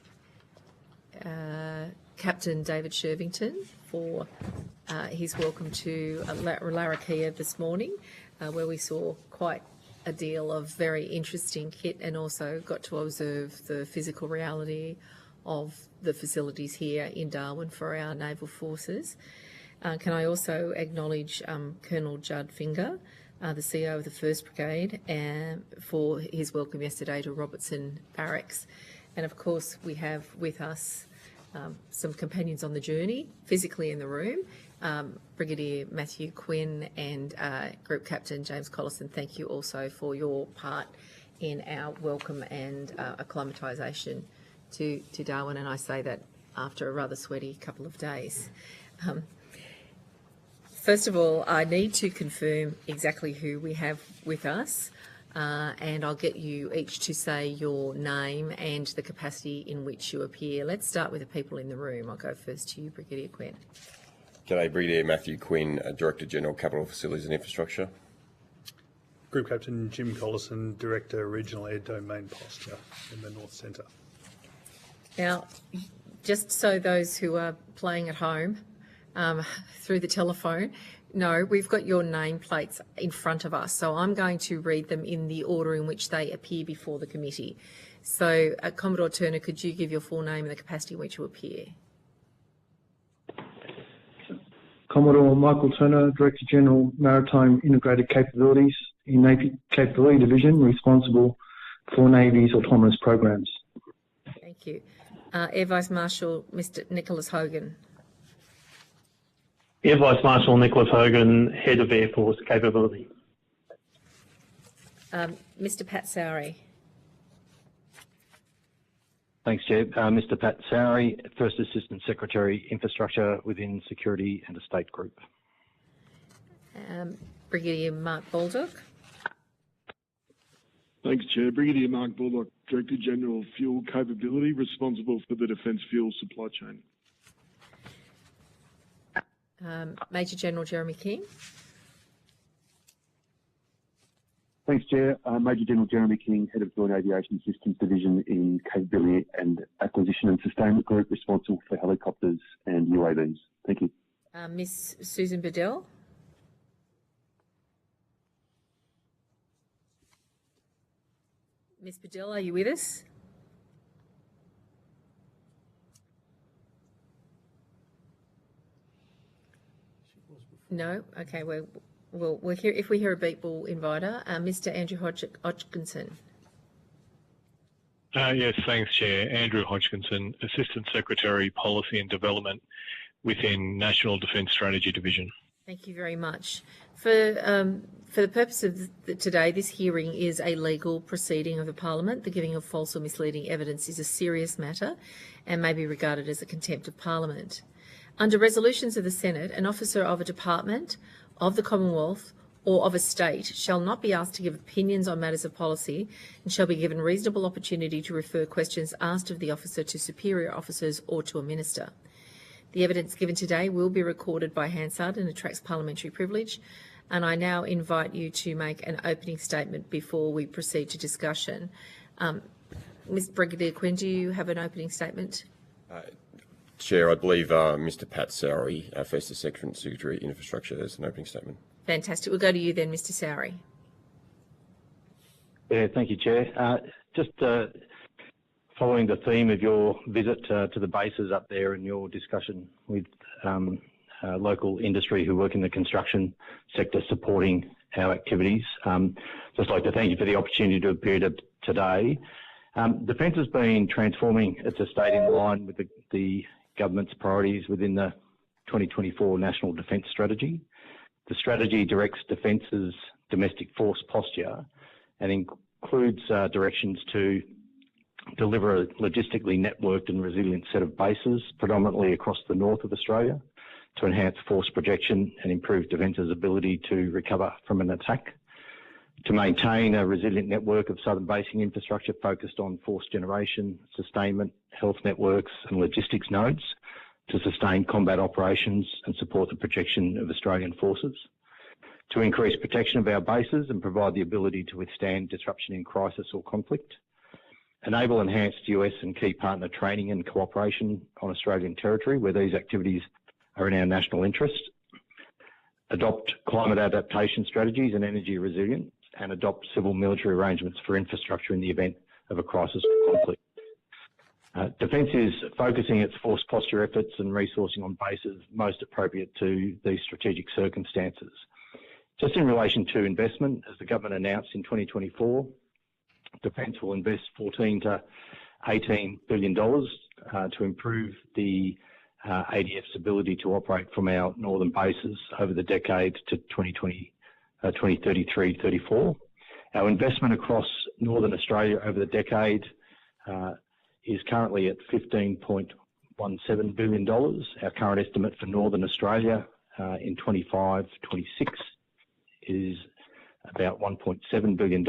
Captain David Shervington for his welcome to Larrakia this morning, where we saw quite a deal of very interesting kit and also got to observe the physical reality of the facilities here in Darwin for our naval forces. Can I also acknowledge Colonel Judd Finger, the CEO of the 1st Brigade, for his welcome yesterday to Robertson Barracks. And of course, we have with us some companions on the journey, physically in the room, Brigadier Matthew Quinn and Group Captain James Collison. Thank you also for your part in our welcome and acclimatisation to Darwin, and I say that after a rather sweaty couple of days. First of all, I need to confirm exactly who we have with us, and I'll get you each to say your name and the capacity in which you appear. Let's start with the people in the room. I'll go first to you, Brigadier Quinn. G'day, Brigadier Matthew Quinn, Director General, Capital Facilities and Infrastructure. Group Captain Jim Collison, Director, Regional Air Domain Posture in the North Centre. Now, just so those who are playing at home through the telephone, no, we've got your nameplates in front of us, so I'm going to read them in the order in which they appear before the committee. So, Commodore Turner, could you give your full name and the capacity in which you appear? Commodore Michael Turner, Director General, Maritime Integrated Capabilities in Navy Capability Division, responsible for Navy's autonomous programs. Thank you. Air Vice Marshal Mr. Nicholas Hogan. Air Vice Marshal Nicholas Hogan, Head of Air Force Capability. Mr. Pat Sowry. Thanks, Chair. Mr. Pat Sowry, First Assistant Secretary, Infrastructure within Security and Estate Group. Brigadier Mark Baldock. Thanks, Chair. Brigadier Mark Baldock, Director General, Fuel Capability, responsible for the Defence Fuel Supply Chain. Major General Jeremy King. Thanks, Chair. Major General Jeremy King, Head of Joint Aviation Systems Division in Capability and Acquisition and Sustainment Group, responsible for helicopters and UAVs. Thank you. Miss Susan Bedell. Miss Bedell, are you with us? No? Okay, we'll hear, if we hear a beep, we'll invite her. Mr. Andrew Hodgkinson. Yes, thanks, Chair. Andrew Hodgkinson, Assistant Secretary, Policy and Development within National Defence Strategy Division. Thank you very much. For the purpose of today, this hearing is a legal proceeding of the Parliament. The giving of false or misleading evidence is a serious matter and may be regarded as a contempt of Parliament. Under resolutions of the Senate, an officer of a department, of the Commonwealth or of a state shall not be asked to give opinions on matters of policy and shall be given reasonable opportunity to refer questions asked of the officer to superior officers or to a minister. The evidence given today will be recorded by Hansard and attracts parliamentary privilege, and I now invite you to make an opening statement before we proceed to discussion. Ms. Brigadier Quinn, do you have an opening statement? Chair, I believe Mr. Pat Sowry, First Assistant Secretary Infrastructure, has an opening statement. Fantastic. We'll go to you then, Mr. Sowry. Yeah, thank you, Chair. Just following the theme of your visit to the bases up there and your discussion with local industry who work in the construction sector supporting our activities, just like to thank you for the opportunity to appear today. Defence has been transforming its estate in line with the government's priorities within the 2024 National Defence Strategy. The strategy directs Defence's domestic force posture and includes directions to deliver a logistically networked and resilient set of bases, predominantly across the north of Australia, to enhance force projection and improve defence's ability to recover from an attack, to maintain a resilient network of southern basing infrastructure focused on force generation, sustainment, health networks and logistics nodes, to sustain combat operations and support the projection of Australian forces, to increase protection of our bases and provide the ability to withstand disruption in crisis or conflict, enable enhanced US and key partner training and cooperation on Australian territory where these activities are in our national interest, adopt climate adaptation strategies and energy resilience, and adopt civil military arrangements for infrastructure in the event of a crisis or conflict. Defence is focusing its force posture efforts and resourcing on bases most appropriate to these strategic circumstances. Just in relation to investment, as the government announced in 2024, Defence will invest $14 to $18 billion to improve the ADF's ability to operate from our northern bases over the decade to 2033-34. Our investment across northern Australia over the decade is currently at $15.17 billion. Our current estimate for northern Australia in 25-26 is about $1.7 billion,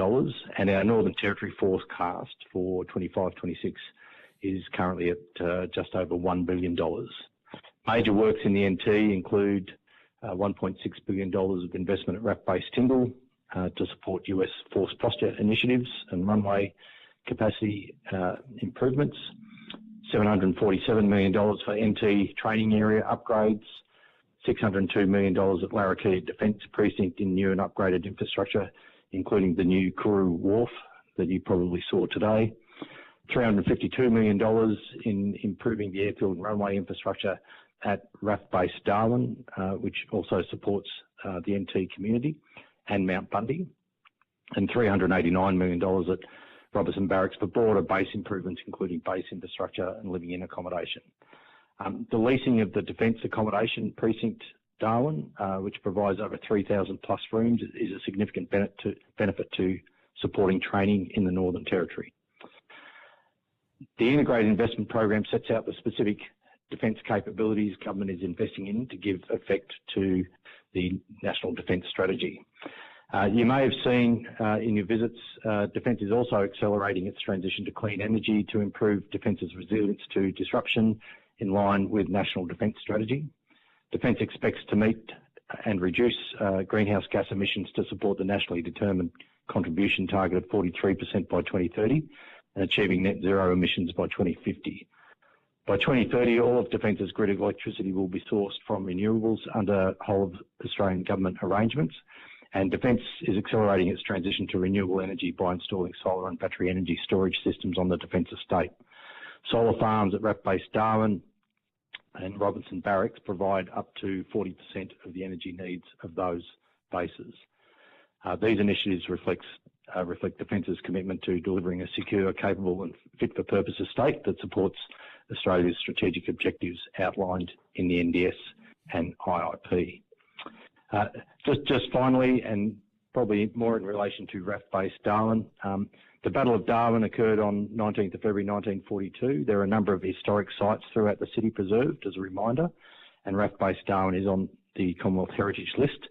and our Northern Territory forecast for 25-26 is currently at just over $1 billion. Major works in the NT include $1.6 billion of investment at RAF Base Tyndall to support US force posture initiatives and runway capacity improvements, $747 million for NT training area upgrades, $602 million at Larrakia Defence Precinct in new and upgraded infrastructure, including the new Kourou Wharf that you probably saw today, $352 million in improving the airfield and runway infrastructure at RAF Base Darwin, which also supports the NT community, and Mount Bundy, and $389 million at Robertson Barracks for broader base improvements, including base infrastructure and living in accommodation. The leasing of the Defence Accommodation Precinct Darwin, which provides over 3,000 plus rooms, is a significant benefit to supporting training in the Northern Territory. The Integrated Investment Program sets out the specific defence capabilities government is investing in to give effect to the National Defence Strategy. You may have seen in your visits, Defence is also accelerating its transition to clean energy to improve Defence's resilience to disruption in line with National Defence Strategy. Defence expects to meet and reduce greenhouse gas emissions to support the nationally determined contribution target of 43% by 2030 and achieving net zero emissions by 2050. By 2030, all of Defence's grid electricity will be sourced from renewables under whole of Australian government arrangements, and Defence is accelerating its transition to renewable energy by installing solar and battery energy storage systems on the Defence estate. Solar farms at RAF Base Darwin and Robertson Barracks provide up to 40% of the energy needs of those bases. These initiatives reflect Defence's commitment to delivering a secure, capable and fit-for-purpose estate that supports Australia's strategic objectives outlined in the NDS and IIP. Just finally, and probably more in relation to RAF Base Darwin, the Battle of Darwin occurred on 19th of February 1942. There are a number of historic sites throughout the city preserved as a reminder, and RAF Base Darwin is on the Commonwealth Heritage List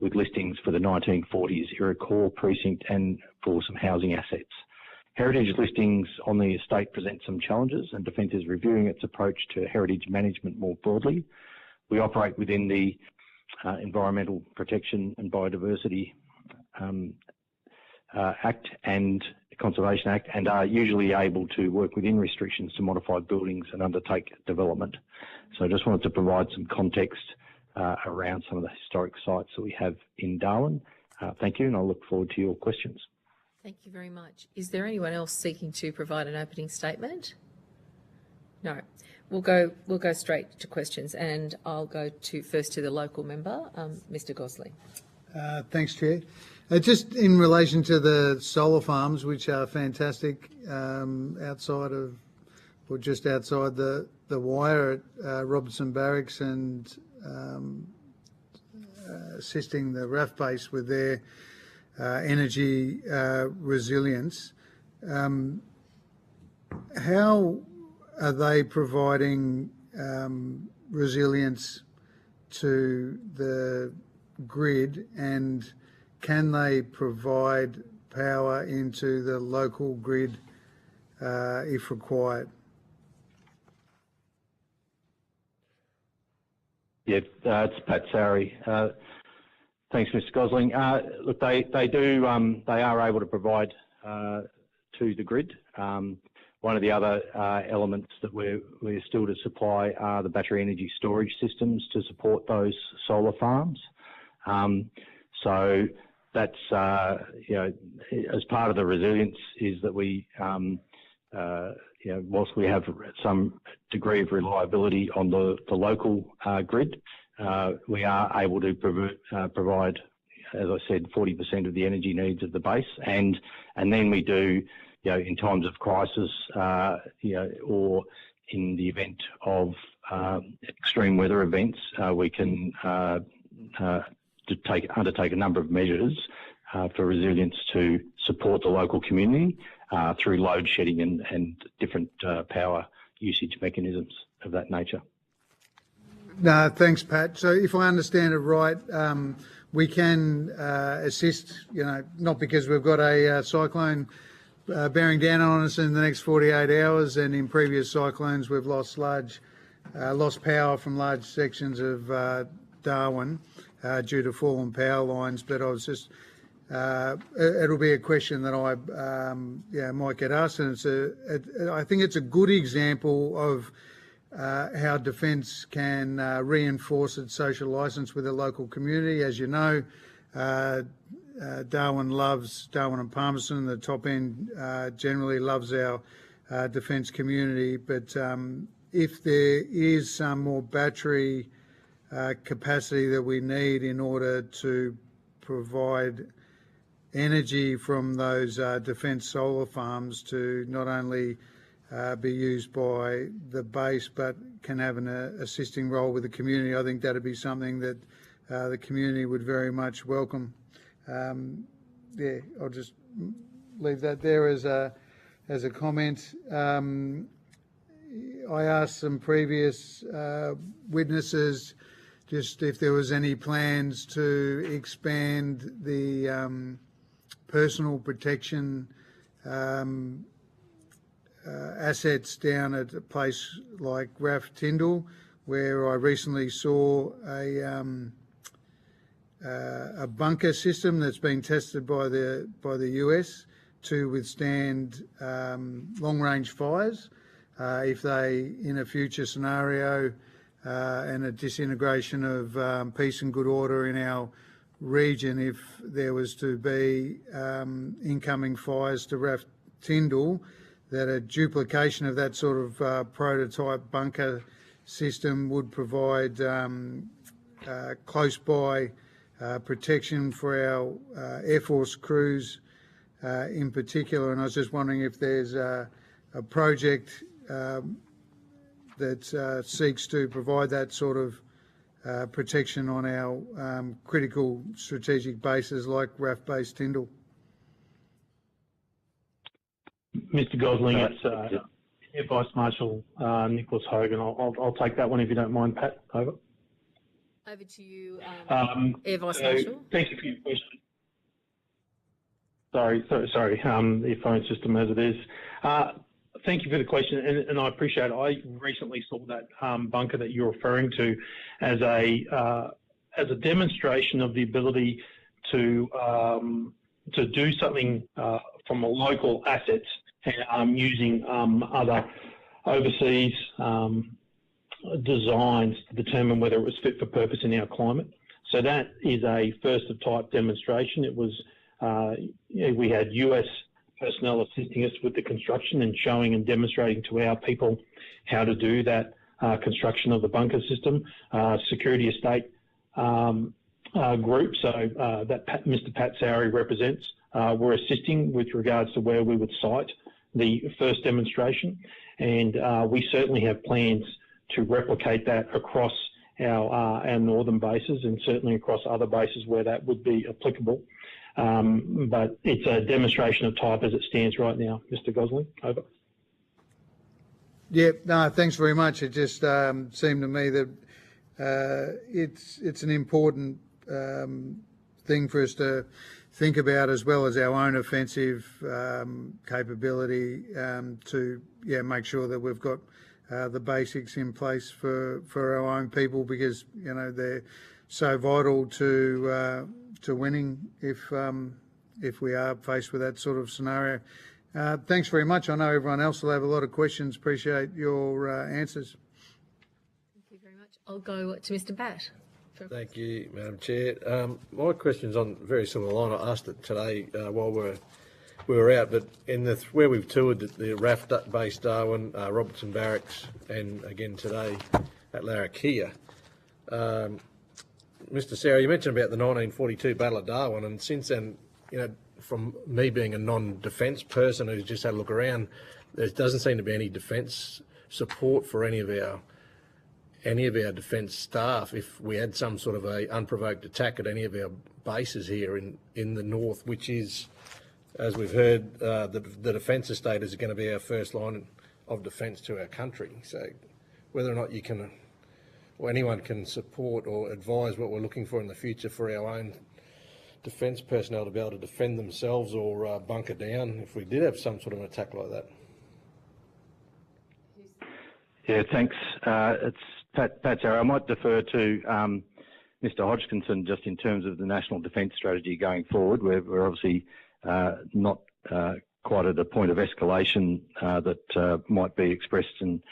with listings for the 1940s era core precinct and for some housing assets. Heritage listings on the estate present some challenges, and Defence is reviewing its approach to heritage management more broadly. We operate within the Environmental Protection and Biodiversity Act and Conservation Act, and are usually able to work within restrictions to modify buildings and undertake development. So I just wanted to provide some context around some of the historic sites that we have in Darwin. Thank you, and I look forward to your questions. Thank you very much. Is there anyone else seeking to provide an opening statement? No. We'll go straight to questions, and I'll go first to the local member, Mr. Gosley. Thanks, Chair. Just in relation to the solar farms, which are fantastic, outside of, or just outside the wire at Robertson Barracks, and assisting the RAF base with their energy resilience. how are they providing resilience to the grid, and can they provide power into the local grid if required? Yeah, it's Pat Sowry. Thanks, Mr. Gosling. Look, they are able to provide to the grid. One of the other elements that we're still to supply are the battery energy storage systems to support those solar farms. So that's as part of the resilience is that we whilst we have some degree of reliability on the local grid, we are able to provide, as I said, 40% of the energy needs of the base, and then we do, in times of crisis, or in the event of extreme weather events, we can undertake a number of measures for resilience to support the local community through load shedding and different power usage mechanisms of that nature. No, thanks, Pat. So if I understand it right, we can assist, not because we've got a cyclone bearing down on us in the next 48 hours, and in previous cyclones we've lost power from large sections of Darwin due to fallen power lines. But I was just, it'll be a question that I might get asked, and I think it's a good example of how Defence can reinforce its social licence with the local community. As you know, Darwin and Palmerston, the top end generally loves our Defence community, but if there is some more battery capacity that we need in order to provide energy from those Defence solar farms to not only be used by the base but can have an assisting role with the community, I think that'd be something that the community would very much welcome. I'll just leave that there as a comment. I asked some previous witnesses just if there was any plans to expand the personal protection assets down at a place like RAF Tyndall, where I recently saw a bunker system that's been tested by the US to withstand long-range fires. If they, in a future scenario, and a disintegration of peace and good order in our region, if there was to be incoming fires to RAF Tyndall, that a duplication of that sort of prototype bunker system would provide close by protection for our Air Force crews in particular. And I was just wondering if there's a project that seeks to provide that sort of protection on our critical strategic bases like RAF Base Tyndall. Mr. Gosling, it's Air Vice Marshal Nicholas Hogan. I'll take that one if you don't mind, Pat. Over. Over to you, Air Vice Marshal. Thank you for your question. Sorry. The phone system as it is. Thank you for the question, and I appreciate it. I recently saw that bunker that you're referring to as a demonstration of the ability to do something from a local assets using other overseas designs to determine whether it was fit for purpose in our climate. So that is a first of type demonstration. It was we had US personnel assisting us with the construction and showing and demonstrating to our people how to do that construction of the bunker system. Security Estate group, so that Mr. Pat Sowry represents, were assisting with regards to where we would site the first demonstration, and we certainly have plans to replicate that across our northern bases and certainly across other bases where that would be applicable. But it's a demonstration of type as it stands right now. Mr. Gosling, over. Yeah, no, thanks very much. It just seemed to me that it's an important thing for us to think about, as well as our own offensive capability, to make sure that we've got the basics in place for our own people, because they're so vital to winning if we are faced with that sort of scenario. Thanks very much. I know everyone else will have a lot of questions. Appreciate your answers. Thank you very much. I'll go to Mr. Batt. Thank you, Madam Chair. My question's on a very similar line. I asked it today while we were out, but where we've toured the RAF-based Darwin, Robertson Barracks, and again today at Larrakia. Mr. Sarah, you mentioned about the 1942 Battle of Darwin, and since then, from me being a non-defence person who's just had a look around, there doesn't seem to be any defence support for any of our defence staff if we had some sort of a unprovoked attack at any of our bases here in the north, which is, as we've heard, the defence estate is going to be our first line of defence to our country. So whether or not you can, or anyone can support or advise what we're looking for in the future for our own defence personnel to be able to defend themselves or bunker down if we did have some sort of an attack like that. Yeah, thanks. It's Pat Sarah. I might defer to Mr. Hodgkinson just in terms of the national defence strategy going forward. We're obviously not quite at a point of escalation that might be expressed and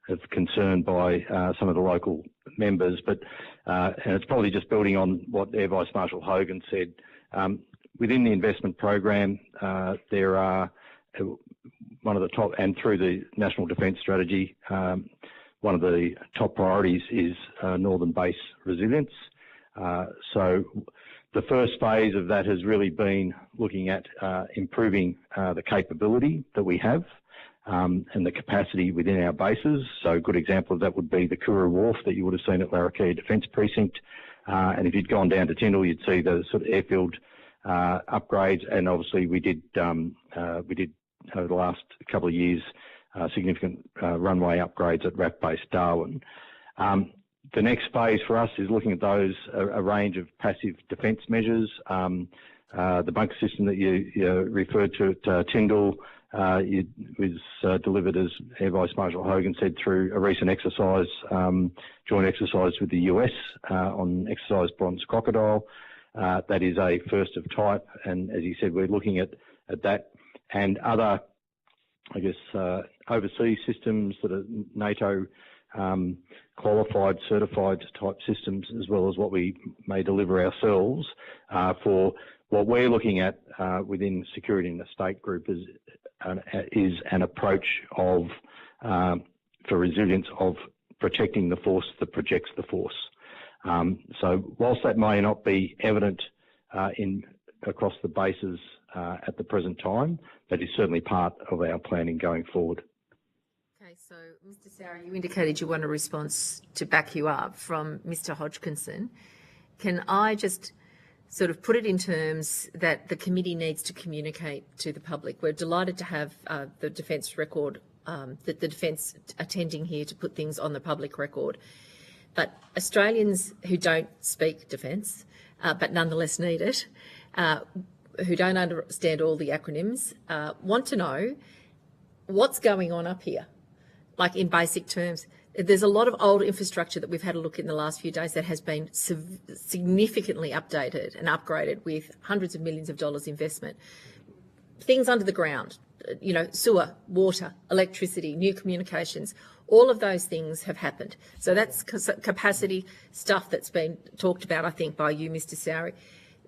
of concern by some of the local members, but and it's probably just building on what Air Vice Marshal Hogan said. Within the investment program, there are one of the top, and through the National Defence Strategy, one of the top priorities is northern base resilience. So the first phase of that has really been looking at improving the capability that we have and the capacity within our bases. So a good example of that would be the Kooroo Wharf that you would have seen at Larrakia Defence Precinct. And if you'd gone down to Tyndall, you'd see the sort of airfield upgrades. And obviously we did over the last couple of years significant runway upgrades at RAF-based Darwin. The next phase for us is looking at those, a range of passive defence measures. The bunker system that you referred to at Tyndall was delivered, as Air Vice Marshal Hogan said, through a recent exercise, joint exercise with the US on Exercise Bronze Crocodile. That is a first of type, and as he said, we're looking at that and other, I guess, overseas systems that are NATO qualified, certified type systems, as well as what we may deliver ourselves for what we're looking at within Security and the State Group is an approach of for resilience of protecting the force that projects the force. So whilst that may not be evident across the bases at the present time, that is certainly part of our planning going forward. Okay, so Mr. Sarah, you indicated you want a response to back you up from Mr. Hodgkinson. Can I just sort of put it in terms that the committee needs to communicate to the public? We're delighted to have the Defence record, the Defence attending here to put things on the public record. But Australians who don't speak Defence, but nonetheless need it, who don't understand all the acronyms, want to know what's going on up here, like in basic terms. There's a lot of old infrastructure that we've had a look in the last few days that has been significantly updated and upgraded with hundreds of millions of dollars investment. Things under the ground, sewer, water, electricity, new communications, all of those things have happened. So that's capacity stuff that's been talked about, I think, by you, Mr. Sowry.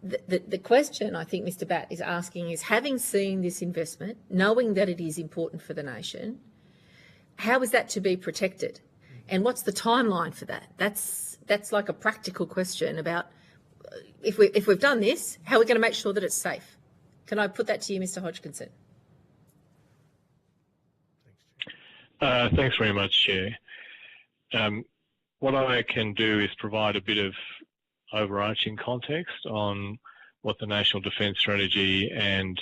The question I think Mr. Batt is asking is, having seen this investment, knowing that it is important for the nation, how is that to be protected? And what's the timeline for that? That's like a practical question about if we've done this, how are we going to make sure that it's safe? Can I put that to you, Mr. Hodgkinson? Thanks very much, Chair. What I can do is provide a bit of overarching context on what the National Defence Strategy and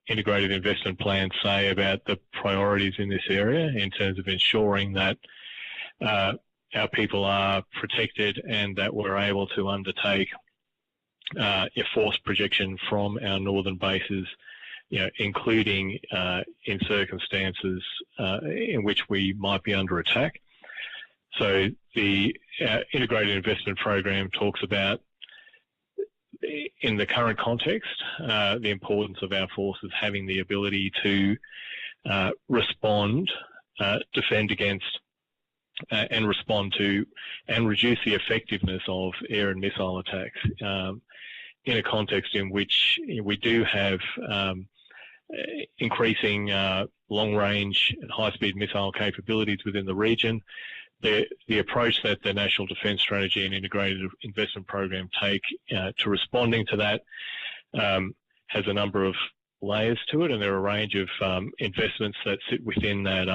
integrated investment plan say about the priorities in this area in terms of ensuring that our people are protected and that we're able to undertake a force projection from our northern bases, including in circumstances in which we might be under attack. So the integrated investment program talks about, in the current context, the importance of our forces having the ability to respond, defend against, and respond to and reduce the effectiveness of air and missile attacks in a context in which we do have increasing long-range and high-speed missile capabilities within the region. The approach that the National Defence Strategy and Integrated Investment Program take to responding to that has a number of layers to it, and there are a range of investments that sit within that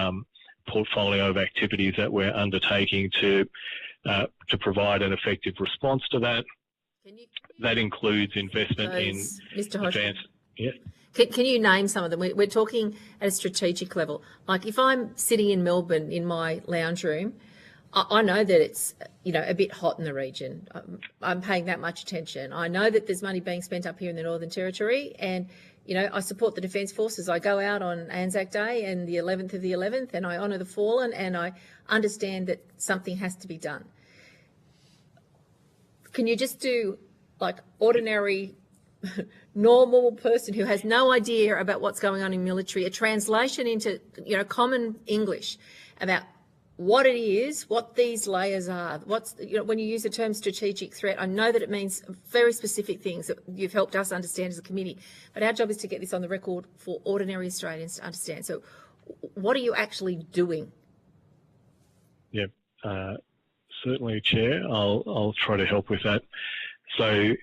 portfolio of activities that we're undertaking to provide an effective response to that. That includes investment in advanced. Yeah. Can you name some of them? We're talking at a strategic level. Like if I'm sitting in Melbourne in my lounge room, I know that it's a bit hot in the region. I'm paying that much attention. I know that there's money being spent up here in the Northern Territory, and I support the Defence Forces. I go out on Anzac Day and the 11th of the 11th, and I honour the fallen, and I understand that something has to be done. Can you just do like ordinary, normal person who has no idea about what's going on in military, a translation into common English about what it is, what these layers are, when you use the term strategic threat, I know that it means very specific things that you've helped us understand as a committee, but our job is to get this on the record for ordinary Australians to understand. So what are you actually doing? Yeah, certainly, Chair. I'll try to help with that. So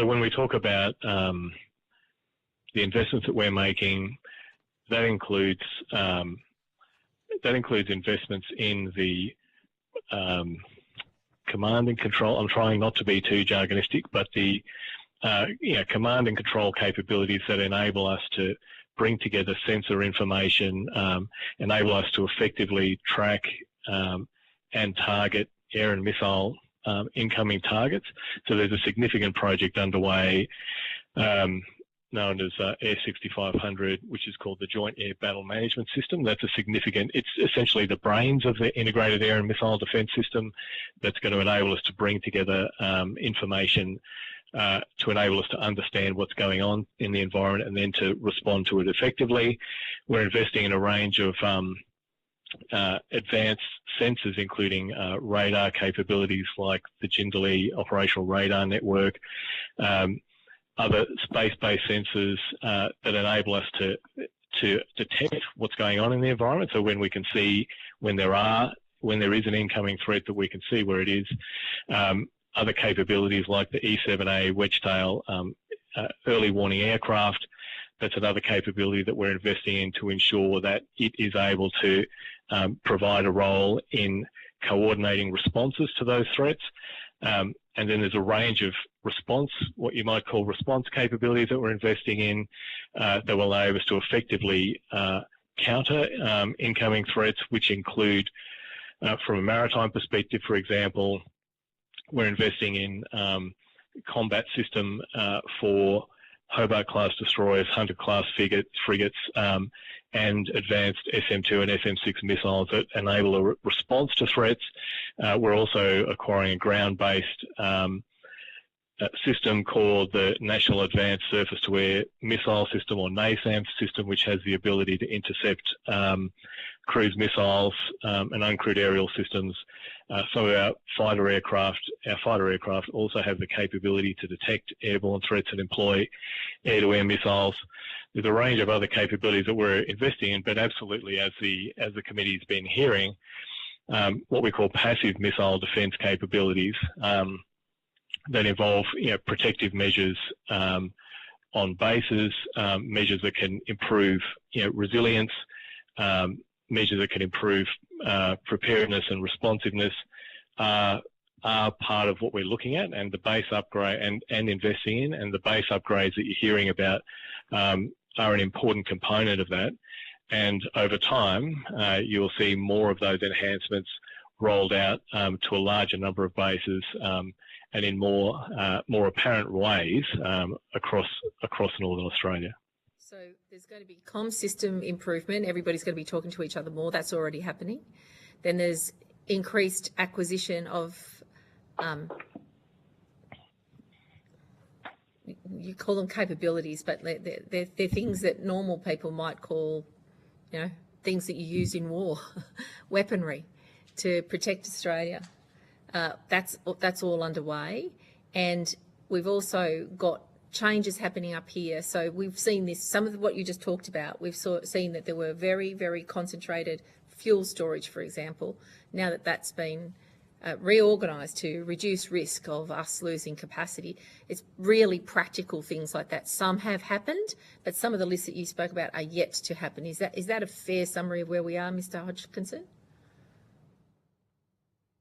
when we talk about the investments that we're making, that includes investments in the command and control. I'm trying not to be too jargonistic, but the command and control capabilities that enable us to bring together sensor information, enable us to effectively track and target air and missile incoming targets. So there's a significant project underway known as Air 6500, which is called the Joint Air Battle Management System. That's a significant, it's essentially the brains of the integrated air and missile defence system that's going to enable us to bring together information to enable us to understand what's going on in the environment and then to respond to it effectively. We're investing in a range of advanced sensors, including radar capabilities like the Jindalee Operational Radar Network, other space-based sensors that enable us to detect what's going on in the environment. So when we can see when there is an incoming threat, that we can see where it is. Other capabilities like the E-7A Wedgetail early warning aircraft. That's another capability that we're investing in to ensure that it is able to provide a role in coordinating responses to those threats. And then there's a range of response, what you might call response capabilities that we're investing in that will allow us to effectively counter incoming threats, which include, from a maritime perspective, for example, we're investing in combat system for Hobart-class destroyers, Hunter-class frigates, and advanced SM-2 and SM-6 missiles that enable a response to threats. We're also acquiring a ground-based system called the National Advanced Surface-to-Air Missile System, or NASAMS system, which has the ability to intercept cruise missiles and uncrewed aerial systems. Some of our fighter aircraft also have the capability to detect airborne threats and employ air-to-air missiles. There's a range of other capabilities that we're investing in, but absolutely, as the committee's been hearing, what we call passive missile defence capabilities that involve protective measures on bases, measures that can improve resilience, measures that can improve preparedness and responsiveness are part of what we're looking at, and the base upgrade and investing in, and the base upgrades that you're hearing about are an important component of that. And over time, you'll see more of those enhancements rolled out to a larger number of bases and in more apparent ways across Northern Australia. So there's going to be comm system improvement. Everybody's going to be talking to each other more. That's already happening. Then there's increased acquisition of, you call them capabilities, but they're things that normal people might call, things that you use in war, weaponry to protect Australia. That's all underway. And we've also got changes happening up here. So we've seen this, some of what you just talked about, we've seen that there were very, very concentrated fuel storage, for example. Now that that's been reorganised to reduce risk of us losing capacity, it's really practical things like that. Some have happened, but some of the lists that you spoke about are yet to happen. Is that a fair summary of where we are, Mr. Hodgkinson?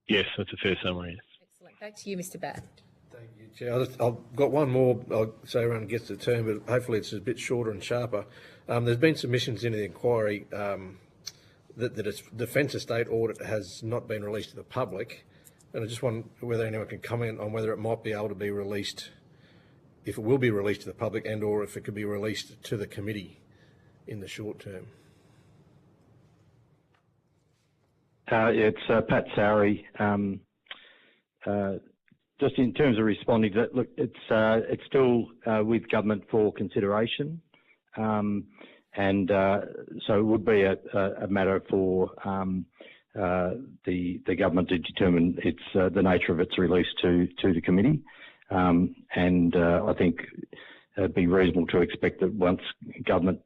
Yes, that's a fair summary. Excellent. Back to you, Mr. Batt. Thank you, Chair. I've got one more. I'll say everyone gets the turn, but hopefully it's a bit shorter and sharper. There's been submissions into the inquiry that the Defence Estate audit has not been released to the public, and I just wonder whether anyone can comment on whether it might be able to be released, if it will be released to the public, and or if it could be released to the committee in the short term. It's Pat Sowry. Just in terms of responding to that, look, it's still with government for consideration, and so it would be a matter for the government to determine the nature of its release to the committee, and I think it'd be reasonable to expect that once government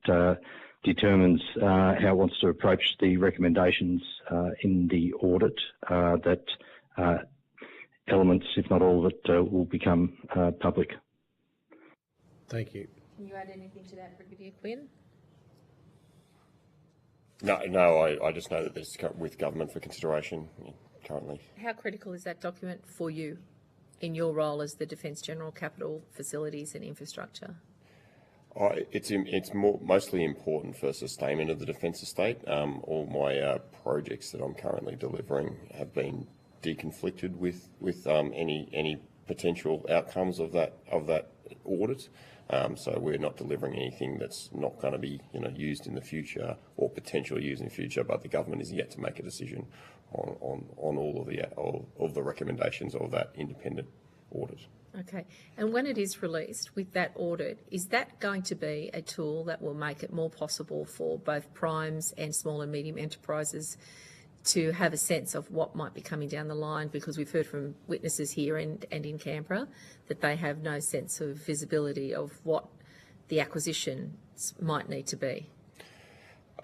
determines how it wants to approach the recommendations in the audit, that elements, if not all of it, will become public. Thank you. Can you add anything to that, Brigadier Quinn? No, I just know that this is with government for consideration currently. How critical is that document for you in your role as the Defence General, Capital, Facilities and Infrastructure? It's mostly important for sustainment of the defence estate. All my projects that I'm currently delivering have been deconflicted with any potential outcomes of that audit. So we're not delivering anything that's not going to be used in the future or potentially used in the future. But the government is yet to make a decision on all of the recommendations of that independent audit. Okay, and when it is released with that audit, is that going to be a tool that will make it more possible for both primes and small and medium enterprises to have a sense of what might be coming down the line? Because we've heard from witnesses here and in Canberra that they have no sense of visibility of what the acquisitions might need to be.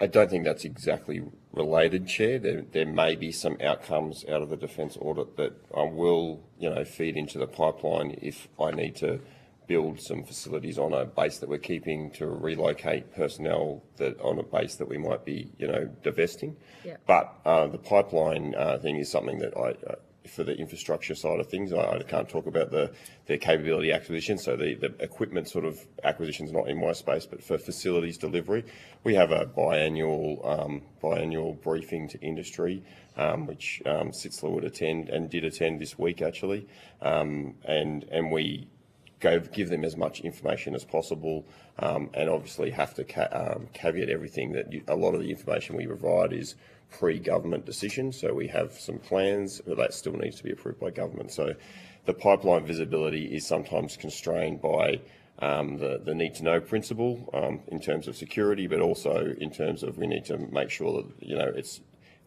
I don't think that's exactly related, Chair. There may be some outcomes out of the defence audit that will, feed into the pipeline if I need to build some facilities on a base that we're keeping, to relocate personnel on a base that we might be, divesting. Yep. But the pipeline thing is something that for the infrastructure side of things, I can't talk about the capability acquisition. So the equipment sort of acquisition is not in my space, but for facilities delivery, we have a biannual briefing to industry, which Sitzler would attend and did attend this week actually, and we give them as much information as possible, and obviously have to caveat everything that a lot of the information we provide is pre-government decision. So we have some plans, but that still needs to be approved by government. So the pipeline visibility is sometimes constrained by the need to know principle in terms of security, but also in terms of we need to make sure that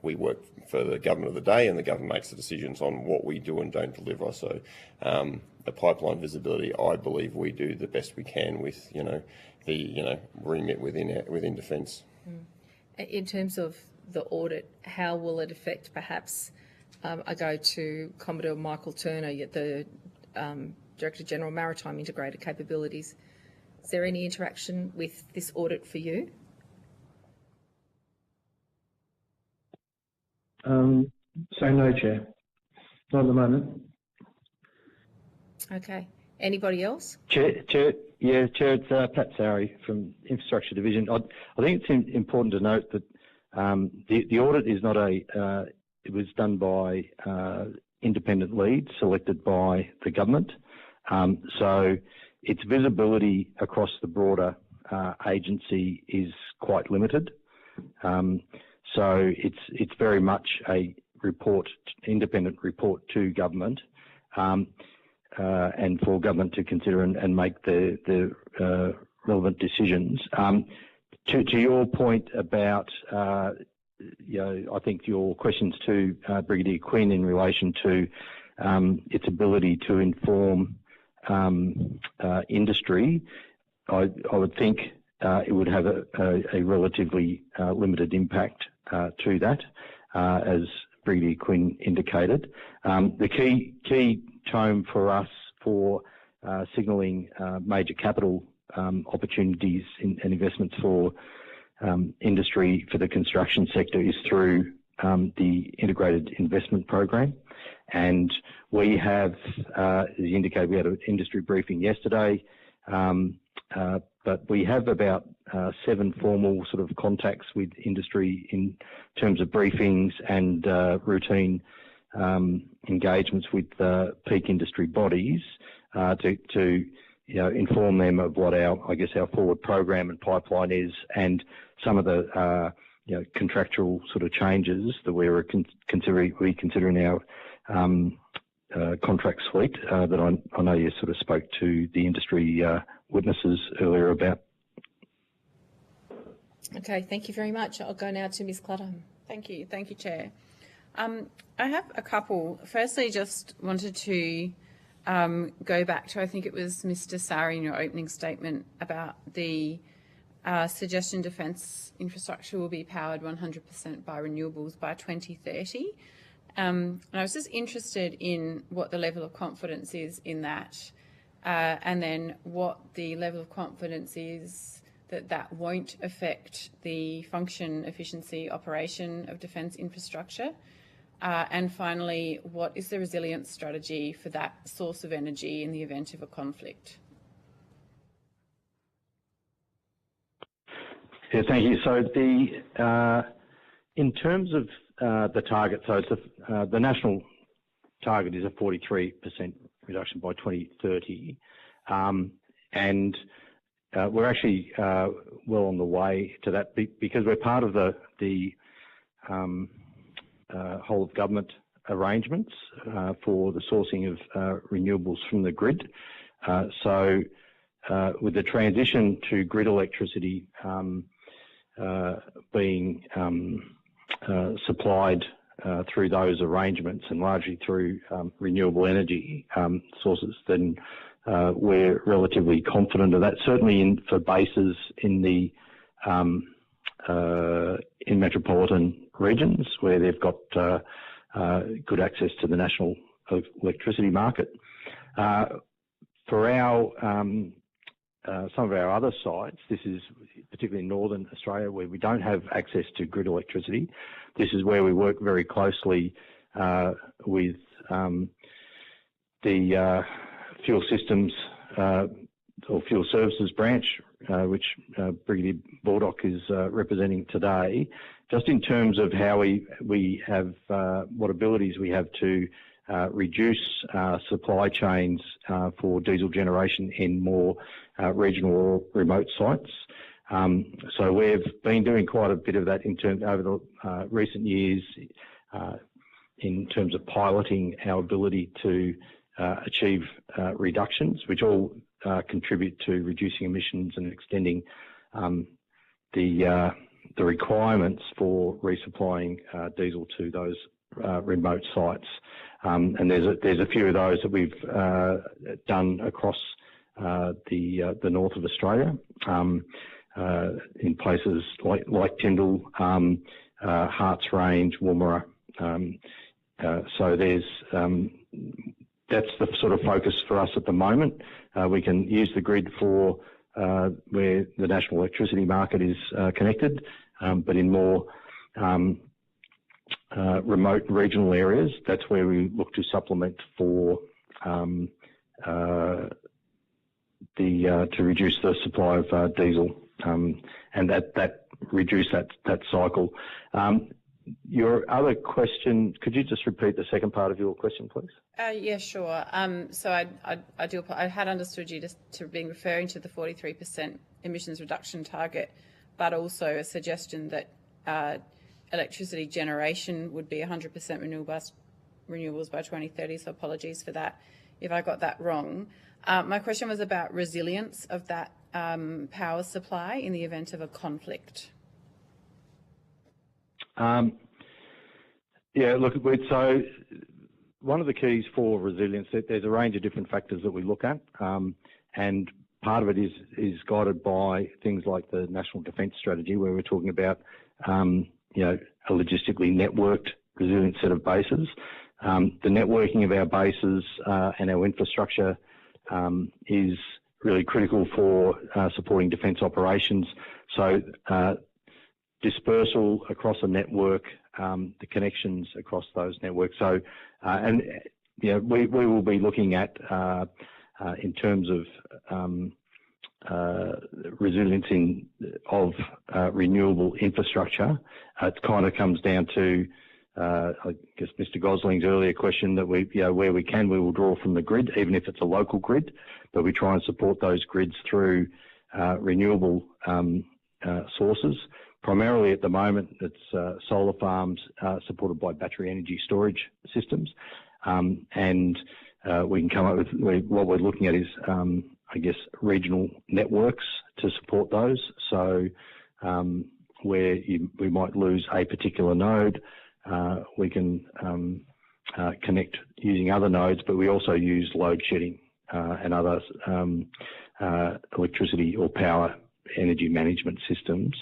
we work for the government of the day, and the government makes the decisions on what we do and don't deliver. So the pipeline visibility, I believe we do the best we can with the remit within defence. In terms of the audit, how will it affect perhaps, I go to Commodore Michael Turner, the Director General Maritime Integrated Capabilities. Is there any interaction with this audit for you? No, Chair. Not at the moment. Okay. Anybody else? Chair, Yeah, Chair, it's Pat Sowry from Infrastructure Division. I think it's important to note that the audit is not it was done by independent leads selected by the government. So its visibility across the broader agency is quite limited. So it's very much a independent report to government, and for government to consider and make the relevant decisions. To your point about, I think your questions to Brigadier Quinn in relation to its ability to inform industry, I would think it would have a relatively limited impact to that, as Brigadier Quinn indicated. The key tome for us for signalling major capital opportunities and investments for industry for the construction sector is through the Integrated Investment Program. And we have, as you indicated, we had an industry briefing yesterday, but we have about 7 formal sort of contacts with industry in terms of briefings and routine engagements with peak industry bodies to inform them of what our forward program and pipeline is, and some of the contractual sort of changes that we consider in our contract suite that I know you sort of spoke to the industry witnesses earlier about. Okay, thank you very much. I'll go now to Ms. Clutter. Thank you, Chair. I have a couple. Firstly, just wanted to go back to, I think it was Mr. Sowry in your opening statement about the suggestion defence infrastructure will be powered 100% by renewables by 2030. And I was just interested in what the level of confidence is in that, and then what the level of confidence is that won't affect the function, efficiency, operation of defence infrastructure. And finally, what is the resilience strategy for that source of energy in the event of a conflict? Yeah, thank you. So in terms of the target, so it's the national target is a 43% reduction by 2030, and we're actually well on the way to that because we're part of the whole of government arrangements for the sourcing of renewables from the grid. So with the transition to grid electricity being supplied through those arrangements and largely through renewable energy sources, then we're relatively confident of that. Certainly for bases in the in metropolitan regions where they've got good access to the national electricity market. For our some of our other sites, this is particularly in Northern Australia where we don't have access to grid electricity. This is where we work very closely with the fuel systems or fuel services branch, which Brigadier Baldock is representing today, just in terms of how we have what abilities we have to reduce supply chains for diesel generation in more regional or remote sites. So we've been doing quite a bit of that over the recent years in terms of piloting our ability to achieve reductions, which all contribute to reducing emissions and extending the requirements for resupplying diesel to those remote sites. And there's a few of those that we've done across the north of Australia, in places like Tyndall, Harts Range, Woomera. So there's that's the sort of focus for us at the moment. We can use the grid for where the national electricity market is connected, but in more remote regional areas, that's where we look to supplement for to reduce the supply of diesel, and that reduce that cycle. Your other question, could you just repeat the second part of your question, please? Yeah, sure. So I had understood you to be referring to the 43% emissions reduction target, but also a suggestion that electricity generation would be 100% renewables by 2030. So apologies for that if I got that wrong. My question was about resilience of that power supply in the event of a conflict. Yeah, look, so one of the keys for resilience, there's a range of different factors that we look at, and part of it is guided by things like the National Defence Strategy, where we're talking about, a logistically networked, resilient set of bases. The networking of our bases and our infrastructure is really critical for supporting defence operations. So dispersal across a network, the connections across those networks. So, we will be looking at, in terms of resilience of renewable infrastructure, it kind of comes down to, I guess, Mr. Gosling's earlier question that where we can, we will draw from the grid, even if it's a local grid, but we try and support those grids through renewable sources. Primarily at the moment, it's solar farms supported by battery energy storage systems, and we can come up with what we're looking at is, I guess, regional networks to support those. So where we might lose a particular node, we can connect using other nodes, but we also use load shedding and other electricity or power energy management systems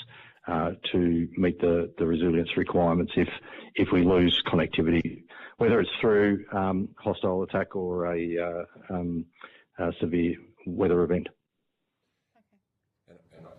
to meet the resilience requirements if we lose connectivity, whether it's through hostile attack or a severe weather event.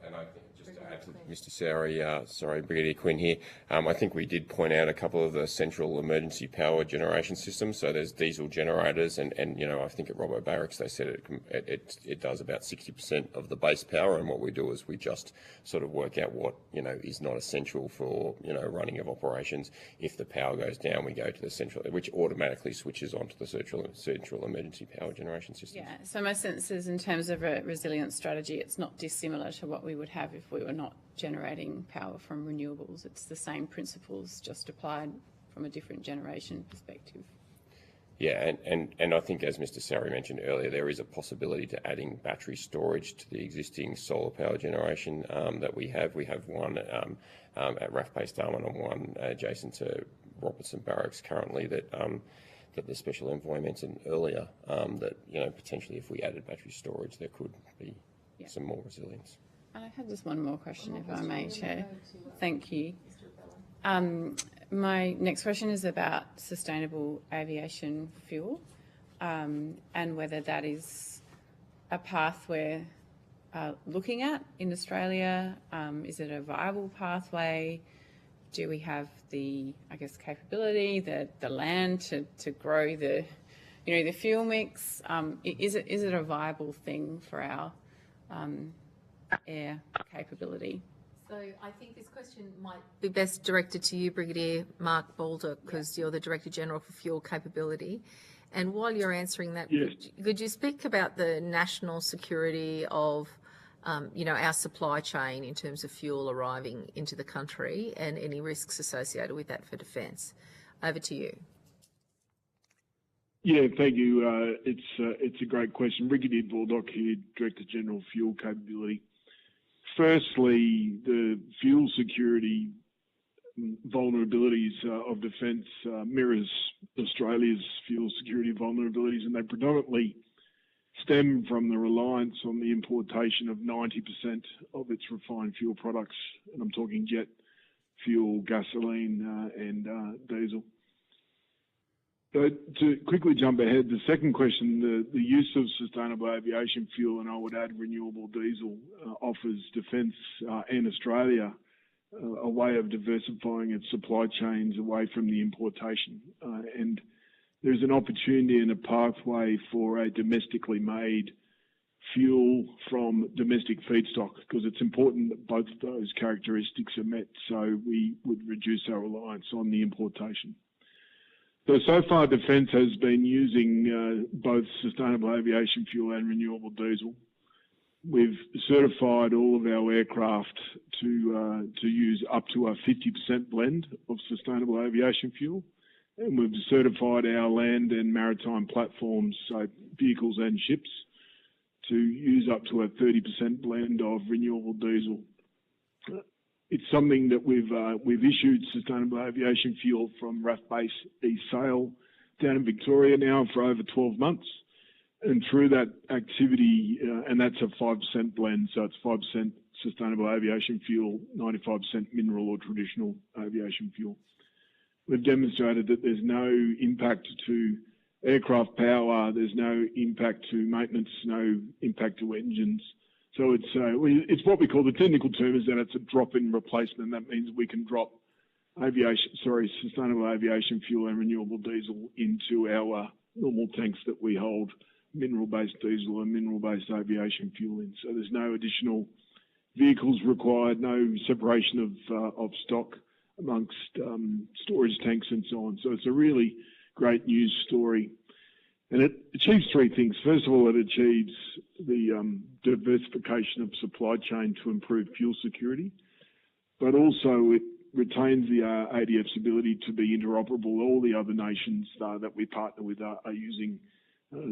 And I think just to add to Mr. Brigadier Quinn here, I think we did point out a couple of the central emergency power generation systems. So there's diesel generators, and I think at Robbo Barracks they said it does about 60% of the base power. And what we do is we just sort of work out what is not essential for running of operations. If the power goes down, we go to the central, which automatically switches onto the central emergency power generation system. Yeah. So my sense is, in terms of a resilience strategy, it's not dissimilar to what we would have if we were not generating power from renewables. It's the same principles, just applied from a different generation perspective. Yeah, and I think, as Mr. Sari mentioned earlier, there is a possibility to adding battery storage to the existing solar power generation that we have. We have one at RAF Base Darwin and one adjacent to Robertson Barracks currently that the Special Envoy mentioned earlier, that potentially if we added battery storage there could be some more resilience. And I have just one more question, if I may, Chair. Thank you. My next question is about sustainable aviation fuel, and whether that is a path we're looking at in Australia. Is it a viable pathway? Do we have the, capability, the land to grow the fuel mix? Is it a viable thing for our air capability? So I think this question might be best directed to you, Brigadier Mark Balder, because you're the Director General for Fuel Capability. And while you're answering that, could you speak about the national security of our supply chain in terms of fuel arriving into the country and any risks associated with that for defence? Over to you. Yeah, thank you. It's a great question. Brigadier Baldock here, Director General Fuel Capability. Firstly, the fuel security vulnerabilities of defence mirrors Australia's fuel security vulnerabilities, and they predominantly stem from the reliance on the importation of 90% of its refined fuel products, and I'm talking jet fuel, gasoline and diesel. But to quickly jump ahead, the second question, the use of sustainable aviation fuel, and I would add renewable diesel, offers defence and Australia a way of diversifying its supply chains away from the importation. And there's an opportunity and a pathway for a domestically made fuel from domestic feedstock, because it's important that both of those characteristics are met, so we would reduce our reliance on the importation. So far, Defence has been using both sustainable aviation fuel and renewable diesel. We've certified all of our aircraft to use up to a 50% blend of sustainable aviation fuel, and we've certified our land and maritime platforms, so vehicles and ships, to use up to a 30% blend of renewable diesel. It's something that we've issued sustainable aviation fuel from RAF Base East Sale down in Victoria now for over 12 months. And through that activity, and that's a 5% blend, so it's 5% sustainable aviation fuel, 95% mineral or traditional aviation fuel. We've demonstrated that there's no impact to aircraft power, there's no impact to maintenance, no impact to engines. So it's what we call, the technical term is that it's a drop-in replacement. That means we can drop sustainable aviation fuel and renewable diesel into our normal tanks that we hold mineral-based diesel and mineral-based aviation fuel in. So there's no additional vehicles required, no separation of stock amongst storage tanks and so on. So it's a really great news story. And it achieves three things. First of all, it achieves the diversification of supply chain to improve fuel security, but also it retains the ADF's ability to be interoperable. All the other nations that we partner with are using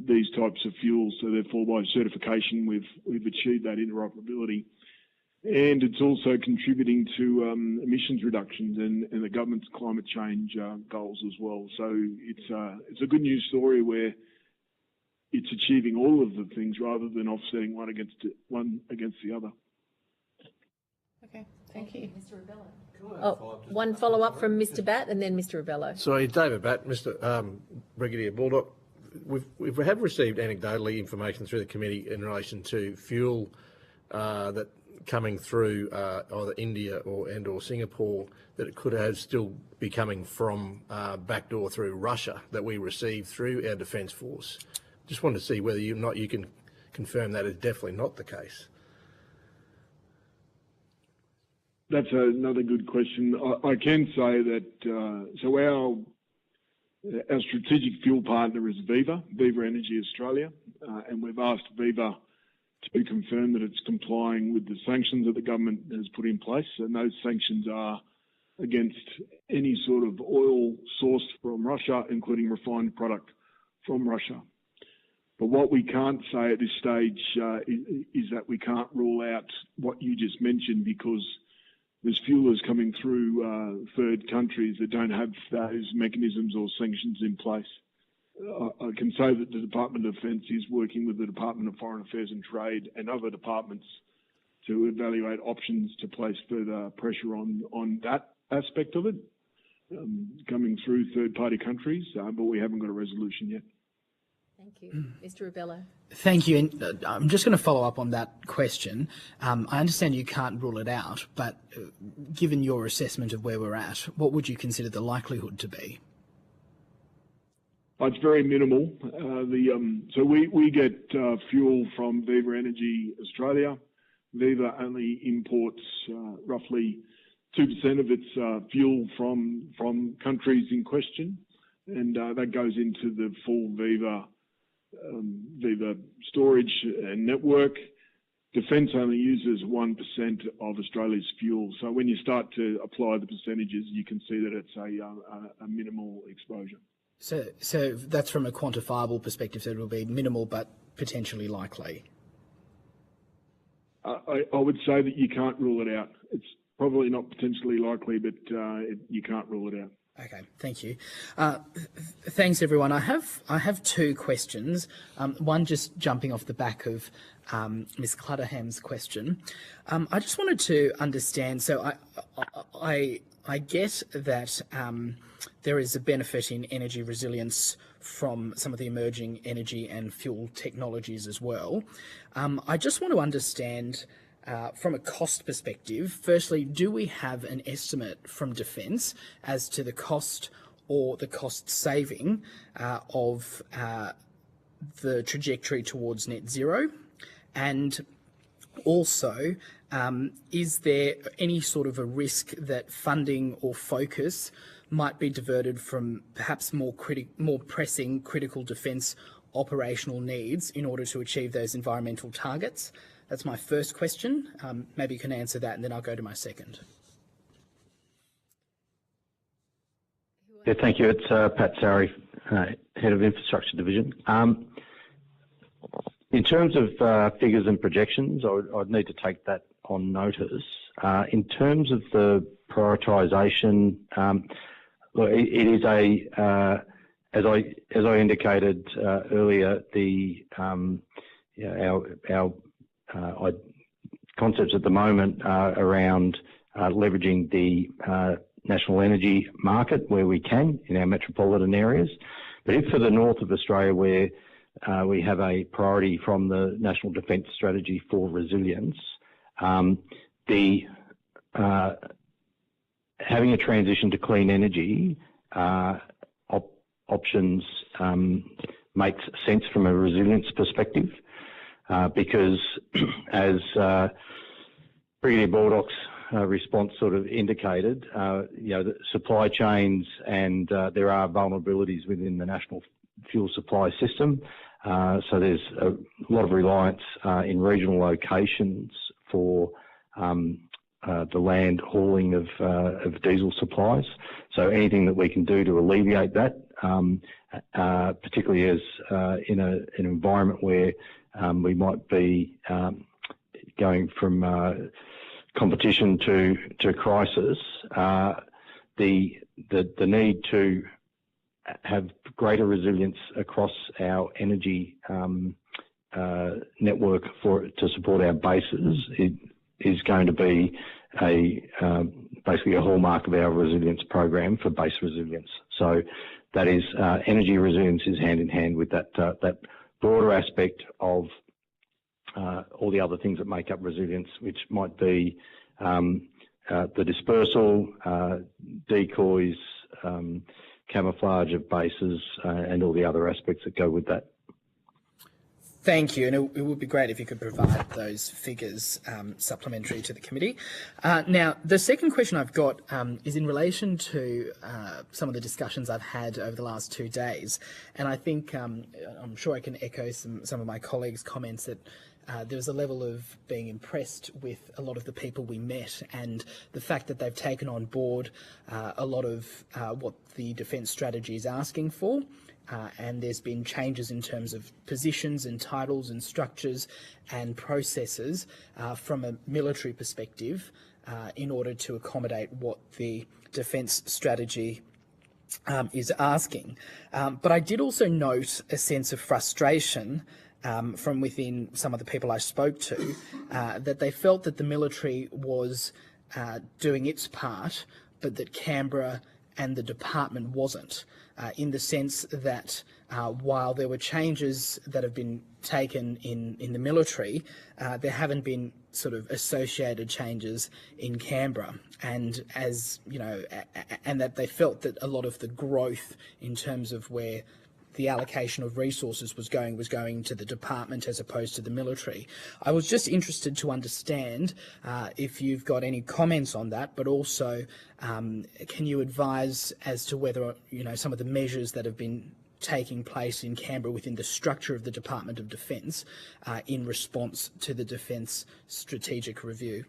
these types of fuels, so therefore by certification we've achieved that interoperability. And it's also contributing to emissions reductions and the government's climate change goals as well. So it's a good news story where it's achieving all of the things rather than offsetting one against the other. Okay, thank you. Mr. Rebello. One follow-up from Mr. Batt and then Mr. Rebello. Sorry, David Batt, Mr. Brigadier Baldock. We have received anecdotally information through the committee in relation to fuel that coming through either India or Singapore, that it could have still be coming from backdoor through Russia that we receive through our Defence Force. Just wanted to see whether you can confirm that is definitely not the case. That's another good question. I can say that so our strategic fuel partner is Viva Energy Australia, and we've asked Viva to confirm that it's complying with the sanctions that the government has put in place, and those sanctions are against any sort of oil sourced from Russia, including refined product from Russia. But what we can't say at this stage is that we can't rule out what you just mentioned, because there's fuelers coming through third countries that don't have those mechanisms or sanctions in place. I can say that the Department of Defence is working with the Department of Foreign Affairs and Trade and other departments to evaluate options to place further pressure on that aspect of it, coming through third-party countries, but we haven't got a resolution yet. Thank you. Mr. Rebello. Thank you. And I'm just going to follow up on that question. I understand you can't rule it out, but given your assessment of where we're at, what would you consider the likelihood to be? It's very minimal. So we get fuel from Viva Energy Australia. Viva only imports roughly 2% of its fuel from countries in question, and that goes into the full Viva storage and network. Defence only uses 1% of Australia's fuel. So when you start to apply the percentages, you can see that it's a minimal exposure. So that's from a quantifiable perspective, so it will be minimal but potentially likely. I would say that you can't rule it out. It's probably not potentially likely, but you can't rule it out. Okay, thank you. Thanks, everyone. I have two questions. One just jumping off the back of Ms. Clutterham's question. I just wanted to understand. So I get that there is a benefit in energy resilience from some of the emerging energy and fuel technologies as well. I just want to understand. From a cost perspective, firstly, do we have an estimate from Defence as to the cost or the cost saving of the trajectory towards net zero? And also, is there any sort of a risk that funding or focus might be diverted from perhaps more pressing critical defence operational needs in order to achieve those environmental targets? That's my first question. Maybe you can answer that and then I'll go to my second. Yeah, thank you. It's Pat Sari, Head of Infrastructure Division. In terms of figures and projections, I'd need to take that on notice. In terms of the prioritisation, it is as I indicated earlier, our concepts at the moment are around leveraging the national energy market where we can in our metropolitan areas. But if for the north of Australia where we have a priority from the National Defence Strategy for resilience, having a transition to clean energy options makes sense from a resilience perspective because as Brigadier Baldock's response sort of indicated, the supply chains and there are vulnerabilities within the national fuel supply system. So there's a lot of reliance in regional locations for the land hauling of diesel supplies. So anything that we can do to alleviate that, particularly as in an environment where we might be going from competition to crisis, the need to have greater resilience across our energy network to support our bases is going to be basically a hallmark of our resilience program for base resilience. So that is energy resilience is hand in hand with that broader aspect of all the other things that make up resilience, which might be the dispersal, decoys, camouflage of bases, and all the other aspects that go with that. Thank you, and it would be great if you could provide those figures supplementary to the committee. Now, the second question I've got is in relation to some of the discussions I've had over the last 2 days, and I think I'm sure I can echo some of my colleagues' comments that there was a level of being impressed with a lot of the people we met and the fact that they've taken on board a lot of what the defence strategy is asking for. And there's been changes in terms of positions and titles and structures and processes from a military perspective in order to accommodate what the defence strategy is asking. But I did also note a sense of frustration from within some of the people I spoke to, that they felt that the military was doing its part, but that Canberra and the department wasn't, in the sense that while there were changes that have been taken in the military, there haven't been sort of associated changes in Canberra, and as you know, and that they felt that a lot of the growth in terms of where the allocation of resources was going to the department as opposed to the military. I was just interested to understand if you've got any comments on that, but also can you advise as to whether some of the measures that have been taking place in Canberra within the structure of the Department of Defence in response to the Defence Strategic Review?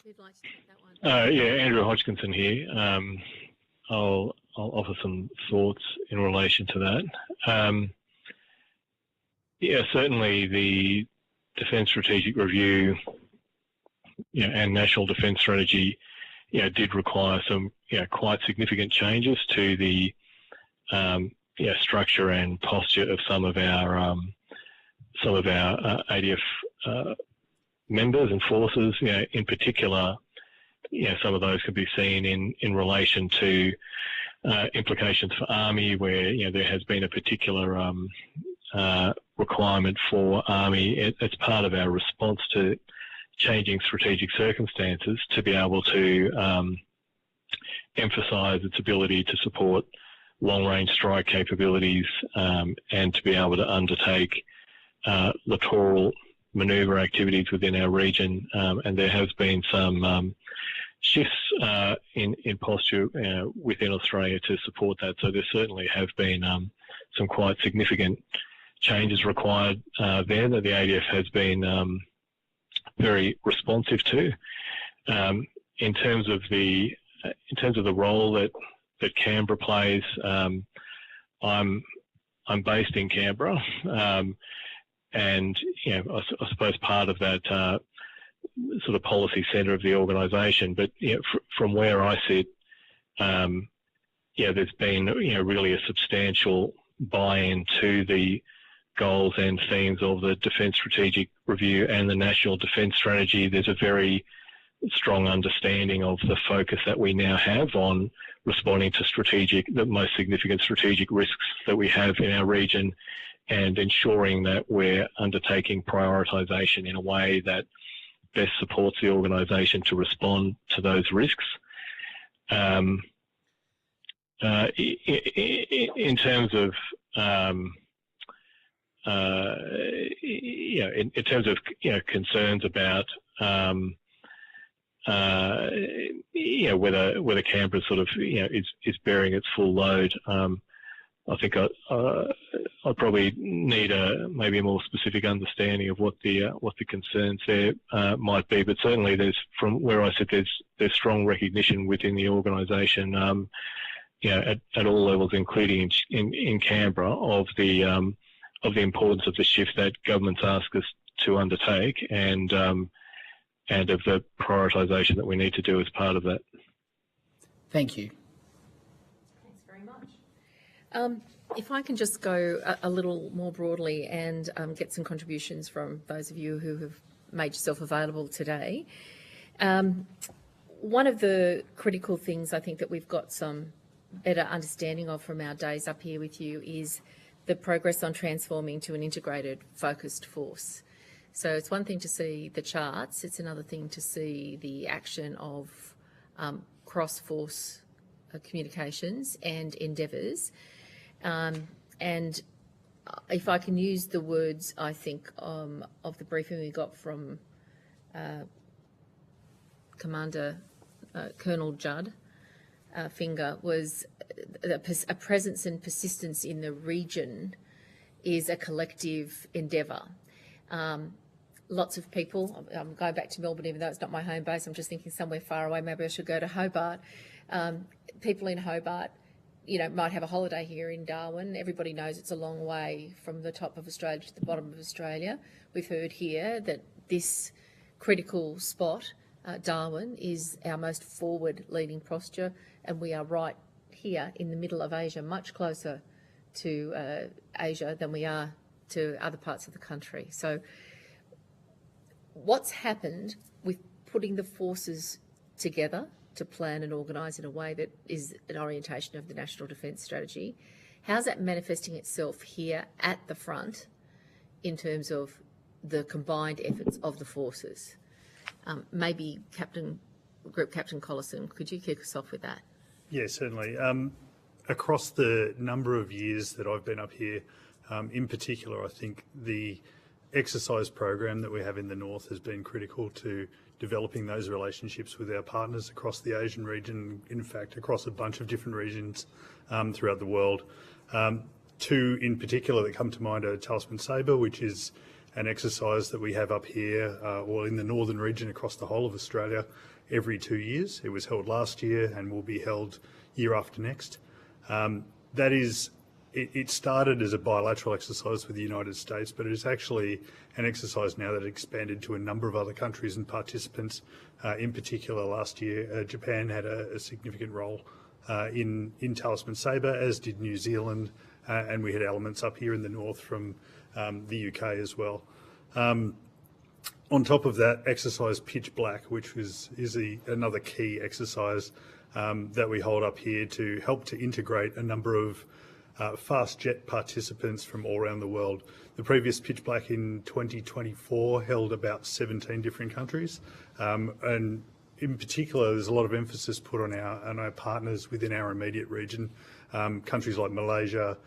Who'd like to take that one? Yeah, Andrew Hodgkinson here. I'll offer some thoughts in relation to that. Yeah, certainly the Defence Strategic Review, and National Defence Strategy, did require some, quite significant changes to the, structure and posture of some of our ADF members and forces. In particular, some of those could be seen in relation to implications for Army, where there has been a particular requirement for Army as part of our response to changing strategic circumstances to be able to emphasise its ability to support long-range strike capabilities, and to be able to undertake littoral manoeuvre activities within our region. And there has been some shifts in posture within Australia to support that. So there certainly have been some quite significant changes required there that the ADF has been very responsive to. In terms of the role that Canberra plays, I'm based in Canberra, and I suppose part of that sort of policy centre of the organisation. But from where I sit, there's been really a substantial buy-in to the goals and themes of the Defence Strategic Review and the National Defence Strategy. There's a very strong understanding of the focus that we now have on responding to the most significant strategic risks that we have in our region, and ensuring that we're undertaking prioritisation in a way that best supports the organisation to respond to those risks. In terms of in terms of concerns about whether Canberra sort of is bearing its full load, I think I probably need maybe a more specific understanding of what the concerns there might be. But certainly, from where I sit, there's strong recognition within the organisation, at all levels, including in Canberra, of the importance of the shift that governments ask us to undertake, and of the prioritisation that we need to do as part of that. Thank you. Thanks very much. If I can just go a little more broadly and get some contributions from those of you who have made yourself available today. One of the critical things I think that we've got some better understanding of from our days up here with you is the progress on transforming to an integrated, focused force. So it's one thing to see the charts, it's another thing to see the action of cross-force communications and endeavours. And if I can use the words, I think, of the briefing we got from Commander Colonel Judd Finger, was a presence and persistence in the region is a collective endeavour. Lots of people, I'm going back to Melbourne, even though it's not my home base, I'm just thinking somewhere far away, maybe I should go to Hobart. People in Hobart, might have a holiday here in Darwin. Everybody knows it's a long way from the top of Australia to the bottom of Australia. We've heard here that this critical spot, Darwin, is our most forward leading posture, and we are right here in the middle of Asia, much closer to Asia than we are to other parts of the country. So what's happened with putting the forces together to plan and organise in a way that is an orientation of the National Defence Strategy? How's that manifesting itself here at the front in terms of the combined efforts of the forces? Maybe Group Captain Collison, could you kick us off with that? Yeah, certainly. Across the number of years that I've been up here, in particular, I think the exercise program that we have in the north has been critical to developing those relationships with our partners across the Asian region, in fact, across a bunch of different regions throughout the world. Two in particular that come to mind are Talisman Sabre, which is an exercise that we have up here or in the northern region across the whole of Australia every 2 years. It was held last year and will be held year after next. It started as a bilateral exercise with the United States, but it is actually an exercise now that expanded to a number of other countries and participants. In particular, last year, Japan had a significant role in Talisman Sabre, as did New Zealand, and we had elements up here in the north from the UK as well. On top of that, exercise Pitch Black, which is another key exercise that we hold up here to help to integrate a number of fast jet participants from all around the world. The previous Pitch Black in 2024 held about 17 different countries, and in particular, there's a lot of emphasis put on our partners within our immediate region. Countries like Malaysia,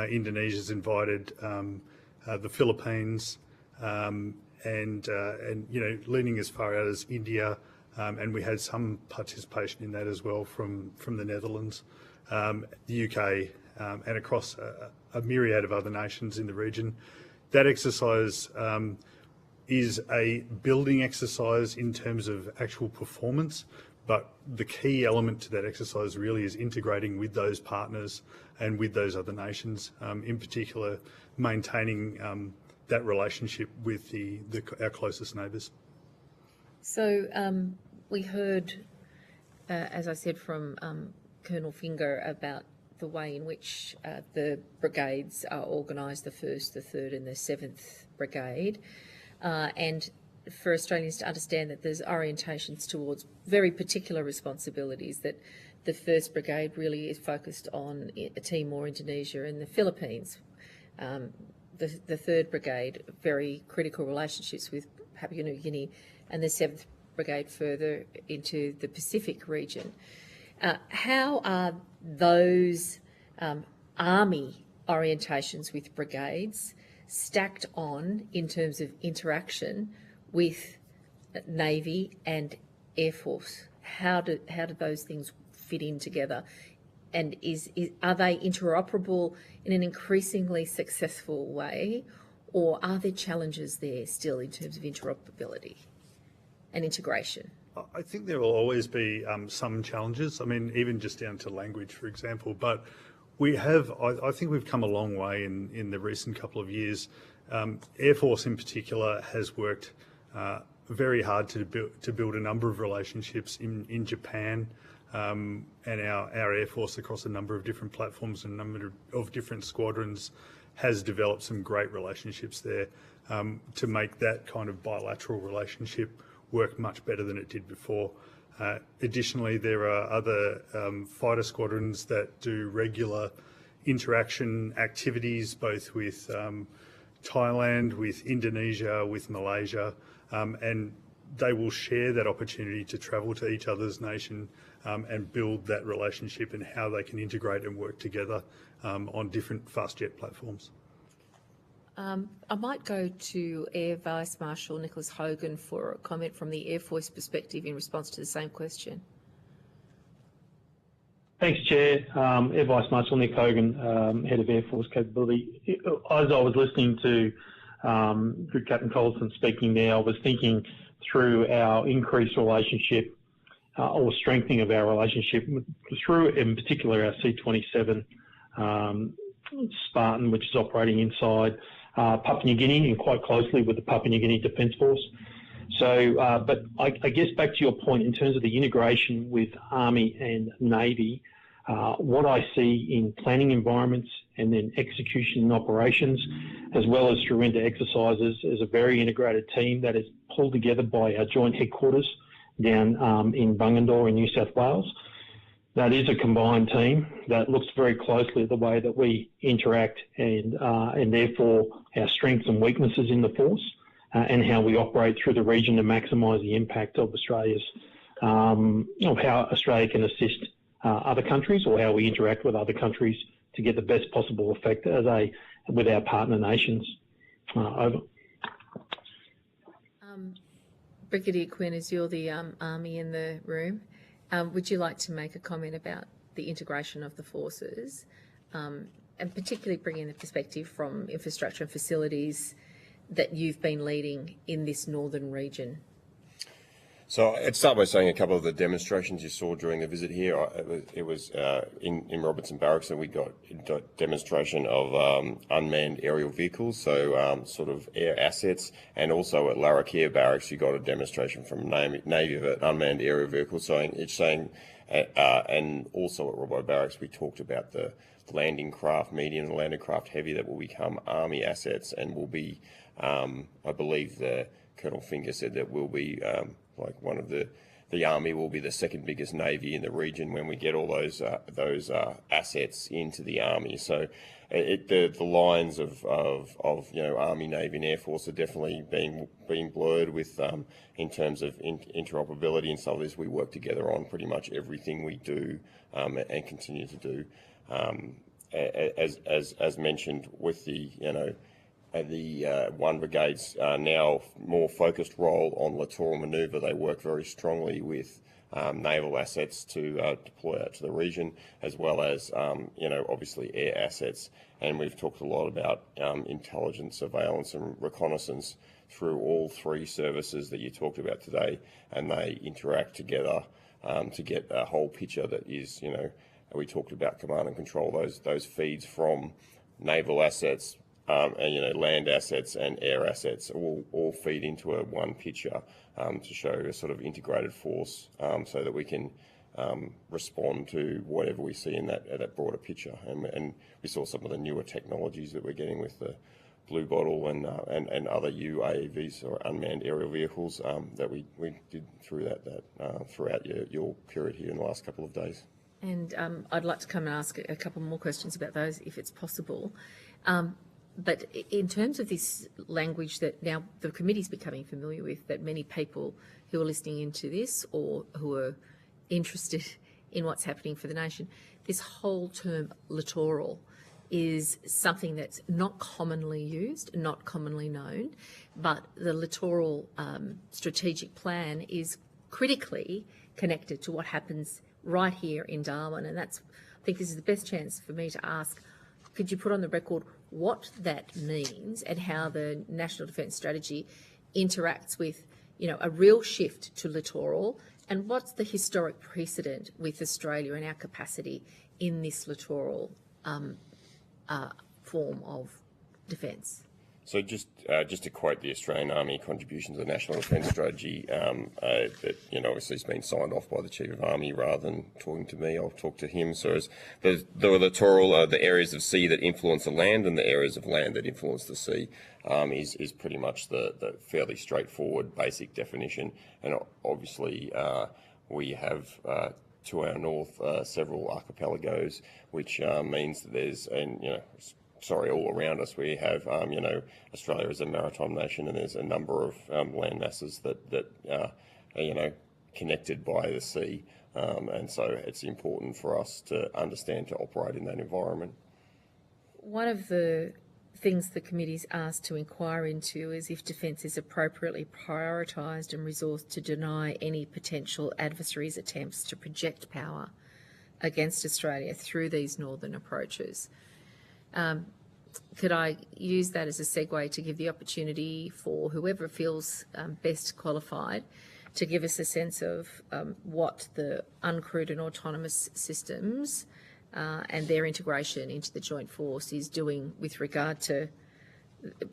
Indonesia's invited, the Philippines, and leaning as far out as India, and we had some participation in that as well from the Netherlands, the UK, and across a myriad of other nations in the region. That exercise is a building exercise in terms of actual performance, but the key element to that exercise really is integrating with those partners and with those other nations, in particular maintaining that relationship with our closest neighbours. So we heard, as I said, from Colonel Finger about the way in which the brigades are organised, the 1st, the 3rd and the 7th Brigade, and for Australians to understand that there's orientations towards very particular responsibilities, that the 1st Brigade really is focused on Timor, Indonesia and the Philippines. The 3rd Brigade, very critical relationships with Papua New Guinea, and the 7th Brigade further into the Pacific region. How are those army orientations with brigades stacked on in terms of interaction with Navy and Air Force? How do those things fit in together? And are they interoperable in an increasingly successful way, or are there challenges there still in terms of interoperability and integration? I think there will always be some challenges. I mean, even just down to language, for example. But we have, I think we've come a long way in the recent couple of years. Air Force in particular has worked very hard to build a number of relationships in Japan, and our Air Force across a number of different platforms and a number of different squadrons has developed some great relationships there to make that kind of bilateral relationship work much better than it did before. Additionally, there are other fighter squadrons that do regular interaction activities, both with Thailand, with Indonesia, with Malaysia, and they will share that opportunity to travel to each other's nation and build that relationship and how they can integrate and work together on different fast jet platforms. I might go to Air Vice Marshal Nicholas Hogan for a comment from the Air Force perspective in response to the same question. Thanks, Chair. Air Vice Marshal Nick Hogan, Head of Air Force Capability. As I was listening to Good Captain Colson speaking there, I was thinking through our increased relationship or strengthening of our relationship through, in particular, our C-27 Spartan, which is operating inside Papua New Guinea and quite closely with the Papua New Guinea Defence Force. So, but I guess back to your point in terms of the integration with Army and Navy, what I see in planning environments and then execution and operations, as well as through inter-exercises, is a very integrated team that is pulled together by our joint headquarters down in Bungendore in New South Wales. That is a combined team that looks very closely at the way that we interact and therefore our strengths and weaknesses in the force and how we operate through the region to maximise the impact of Australia's, of how Australia can assist other countries or how we interact with other countries to get the best possible effect with our partner nations. Over. Brigadier Quinn, as you're the Army in the room, would you like to make a comment about the integration of the forces, and particularly bringing the perspective from infrastructure and facilities that you've been leading in this northern region? So I'd start by saying a couple of the demonstrations you saw during the visit here. It was in Robertson Barracks, and we got a demonstration of unmanned aerial vehicles, so sort of air assets, and also at Larrakia Barracks you got a demonstration from Navy of an unmanned aerial vehicle. And also at Robbo Barracks we talked about the landing craft medium and landing craft heavy that will become Army assets and will be, I believe the Colonel Finger said that will be like one of the the Army will be the second biggest navy in the region when we get all those assets into the Army. So the lines of Army, Navy, and Air Force are definitely being blurred with in terms of interoperability and some of this. We work together on pretty much everything we do and continue to do. As mentioned, with the 1 Brigade's now more focused role on littoral manoeuvre, they work very strongly with naval assets to deploy out to the region, as well as obviously air assets. And we've talked a lot about intelligence, surveillance, and reconnaissance through all 3 services that you talked about today, and they interact together to get a whole picture that is, we talked about command and control, those feeds from naval assets, and, land assets and air assets all feed into one picture to show a sort of integrated force, so that we can respond to whatever we see in that broader picture. And we saw some of the newer technologies that we're getting with the Blue Bottle and other UAVs, or unmanned aerial vehicles, that we did through throughout your period here in the last couple of days. And I'd like to come and ask a couple more questions about those, if it's possible. But in terms of this language that now the committee's becoming familiar with, that many people who are listening into this or who are interested in what's happening for the nation, this whole term littoral is something that's not commonly used, not commonly known, but the littoral strategic plan is critically connected to what happens right here in Darwin. And I think this is the best chance for me to ask, could you put on the record what that means and how the National Defence Strategy interacts with, a real shift to littoral, and what's the historic precedent with Australia and our capacity in this littoral form of defence? So just to quote the Australian Army contribution to the National Defence Strategy, that obviously has been signed off by the Chief of Army. Rather than talking to me, I'll talk to him. So the littoral are the areas of sea that influence the land, and the areas of land that influence the sea is pretty much the fairly straightforward basic definition. And obviously we have to our north several archipelagos, which means that there's all around us we have, Australia is a maritime nation, and there's a number of land masses that are, connected by the sea. And so it's important for us to understand to operate in that environment. One of the things the committee's asked to inquire into is if defence is appropriately prioritised and resourced to deny any potential adversaries' attempts to project power against Australia through these northern approaches. Could I use that as a segue to give the opportunity for whoever feels best qualified to give us a sense of what the uncrewed and autonomous systems and their integration into the joint force is doing with regard to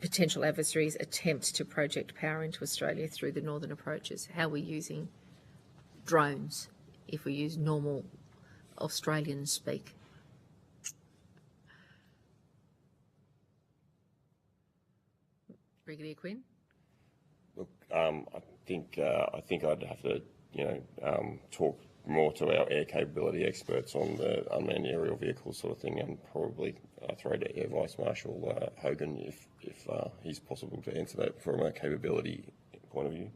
potential adversaries' attempt to project power into Australia through the northern approaches? How we're using drones, if we use normal Australian speak. Brigadier Quinn? Look, I think I'd have to, talk more to our air capability experts on the unmanned aerial vehicle sort of thing, and probably throw to Air Vice Marshal Hogan if he's possible to answer that from a capability point of view.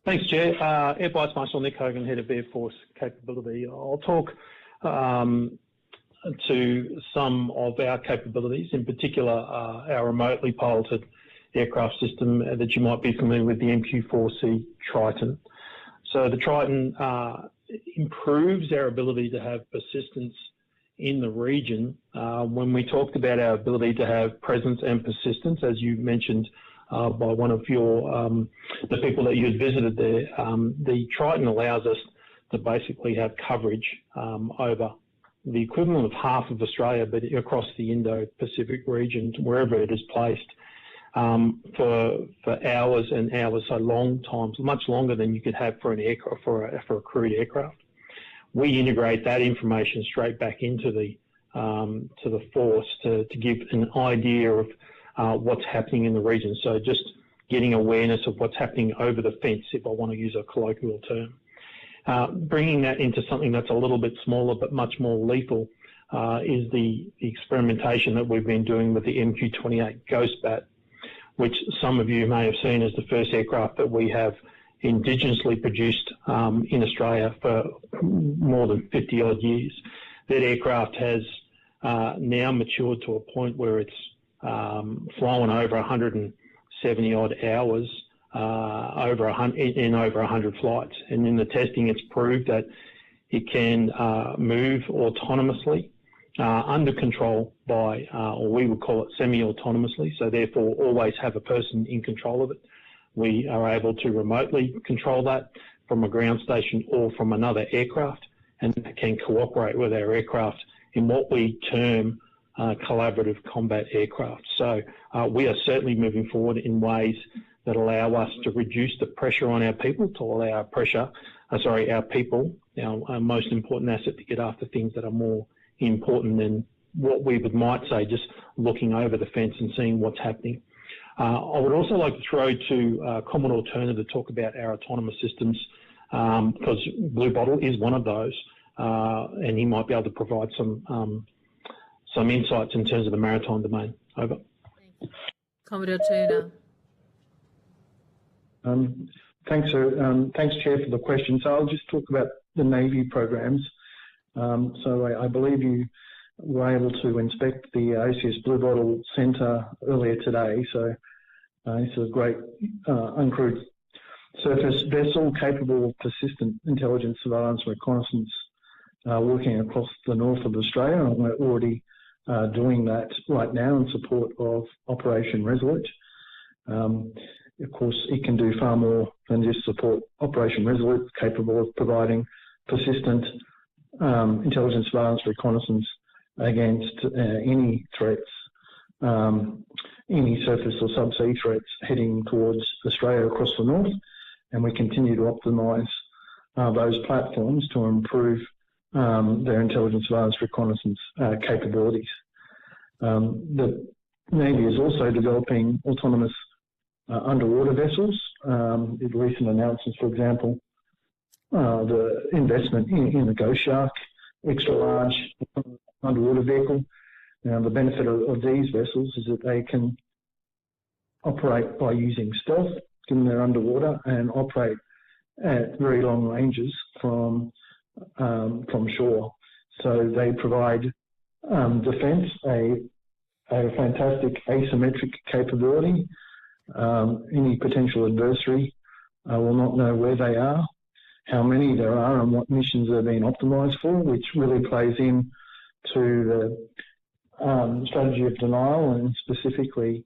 Thanks, Chair. Air Vice Marshal Nick Hogan, Head of Air Force Capability. I'll talk to some of our capabilities, in particular our remotely piloted aircraft system that you might be familiar with, the MQ-4C Triton. So the Triton improves our ability to have persistence in the region. When we talked about our ability to have presence and persistence, as you mentioned by one of your the people that you had visited there, the Triton allows us to basically have coverage over the equivalent of half of Australia, but across the Indo-Pacific region, wherever it is placed, for hours and hours, so long times, much longer than you could have for an aircraft, for a crewed aircraft. We integrate that information straight back into the to the force to give an idea of what's happening in the region. So just getting awareness of what's happening over the fence, if I want to use a colloquial term. Bringing that into something that's a little bit smaller but much more lethal is the experimentation that we've been doing with the MQ-28 Ghost Bat, which some of you may have seen as the first aircraft that we have indigenously produced in Australia for more than 50 odd years. That aircraft has now matured to a point where it's flown over 170 odd hours in over 100 flights. And in the testing, it's proved that it can move autonomously under control by, or we would call it semi-autonomously, so therefore always have a person in control of it. We are able to remotely control that from a ground station or from another aircraft, and that can cooperate with our aircraft in what we term collaborative combat aircraft. So we are certainly moving forward in ways that allow us to reduce the pressure on our people, to allow our people, our most important asset, to get after things that are more important than what we might say, just looking over the fence and seeing what's happening. I would also like to throw to Commodore Turner to talk about our autonomous systems, because Blue Bottle is one of those, and he might be able to provide some insights in terms of the maritime domain. Over. Commodore Turner. Thanks, Chair, for the question. So I'll just talk about the Navy programs. So I believe you were able to inspect the OCS Blue Bottle Centre earlier today. So this is a great uncrewed surface vessel capable of persistent intelligence, surveillance, reconnaissance, working across the north of Australia. And we're already doing that right now in support of Operation Resolute. Of course, it can do far more than just support Operation Resolute, capable of providing persistent intelligence, surveillance, reconnaissance against any threats, any surface or subsea threats heading towards Australia across the north. And we continue to optimise those platforms to improve their intelligence, surveillance, reconnaissance capabilities. The Navy is also developing autonomous underwater vessels. The recent announcements, for example, the investment in the Ghost Shark extra large underwater vehicle. Now, the benefit of these vessels is that they can operate by using stealth, given they're underwater, and operate at very long ranges from shore. So they provide defence a fantastic asymmetric capability. Any potential adversary will not know where they are, how many there are, and what missions they're being optimised for, which really plays in to the strategy of denial and specifically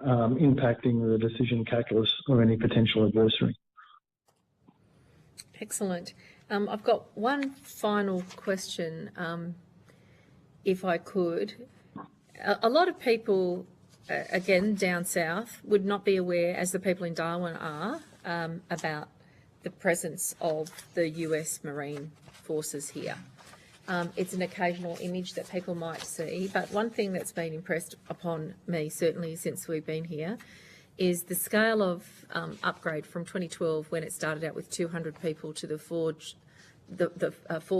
impacting the decision calculus of any potential adversary. Excellent. I've got one final question, if I could. A lot of people, again, down south, would not be aware, as the people in Darwin are, about the presence of the US Marine Forces here. It's an occasional image that people might see, but one thing that's been impressed upon me, certainly since we've been here, is the scale of upgrade from 2012, when it started out with 200 people, to the force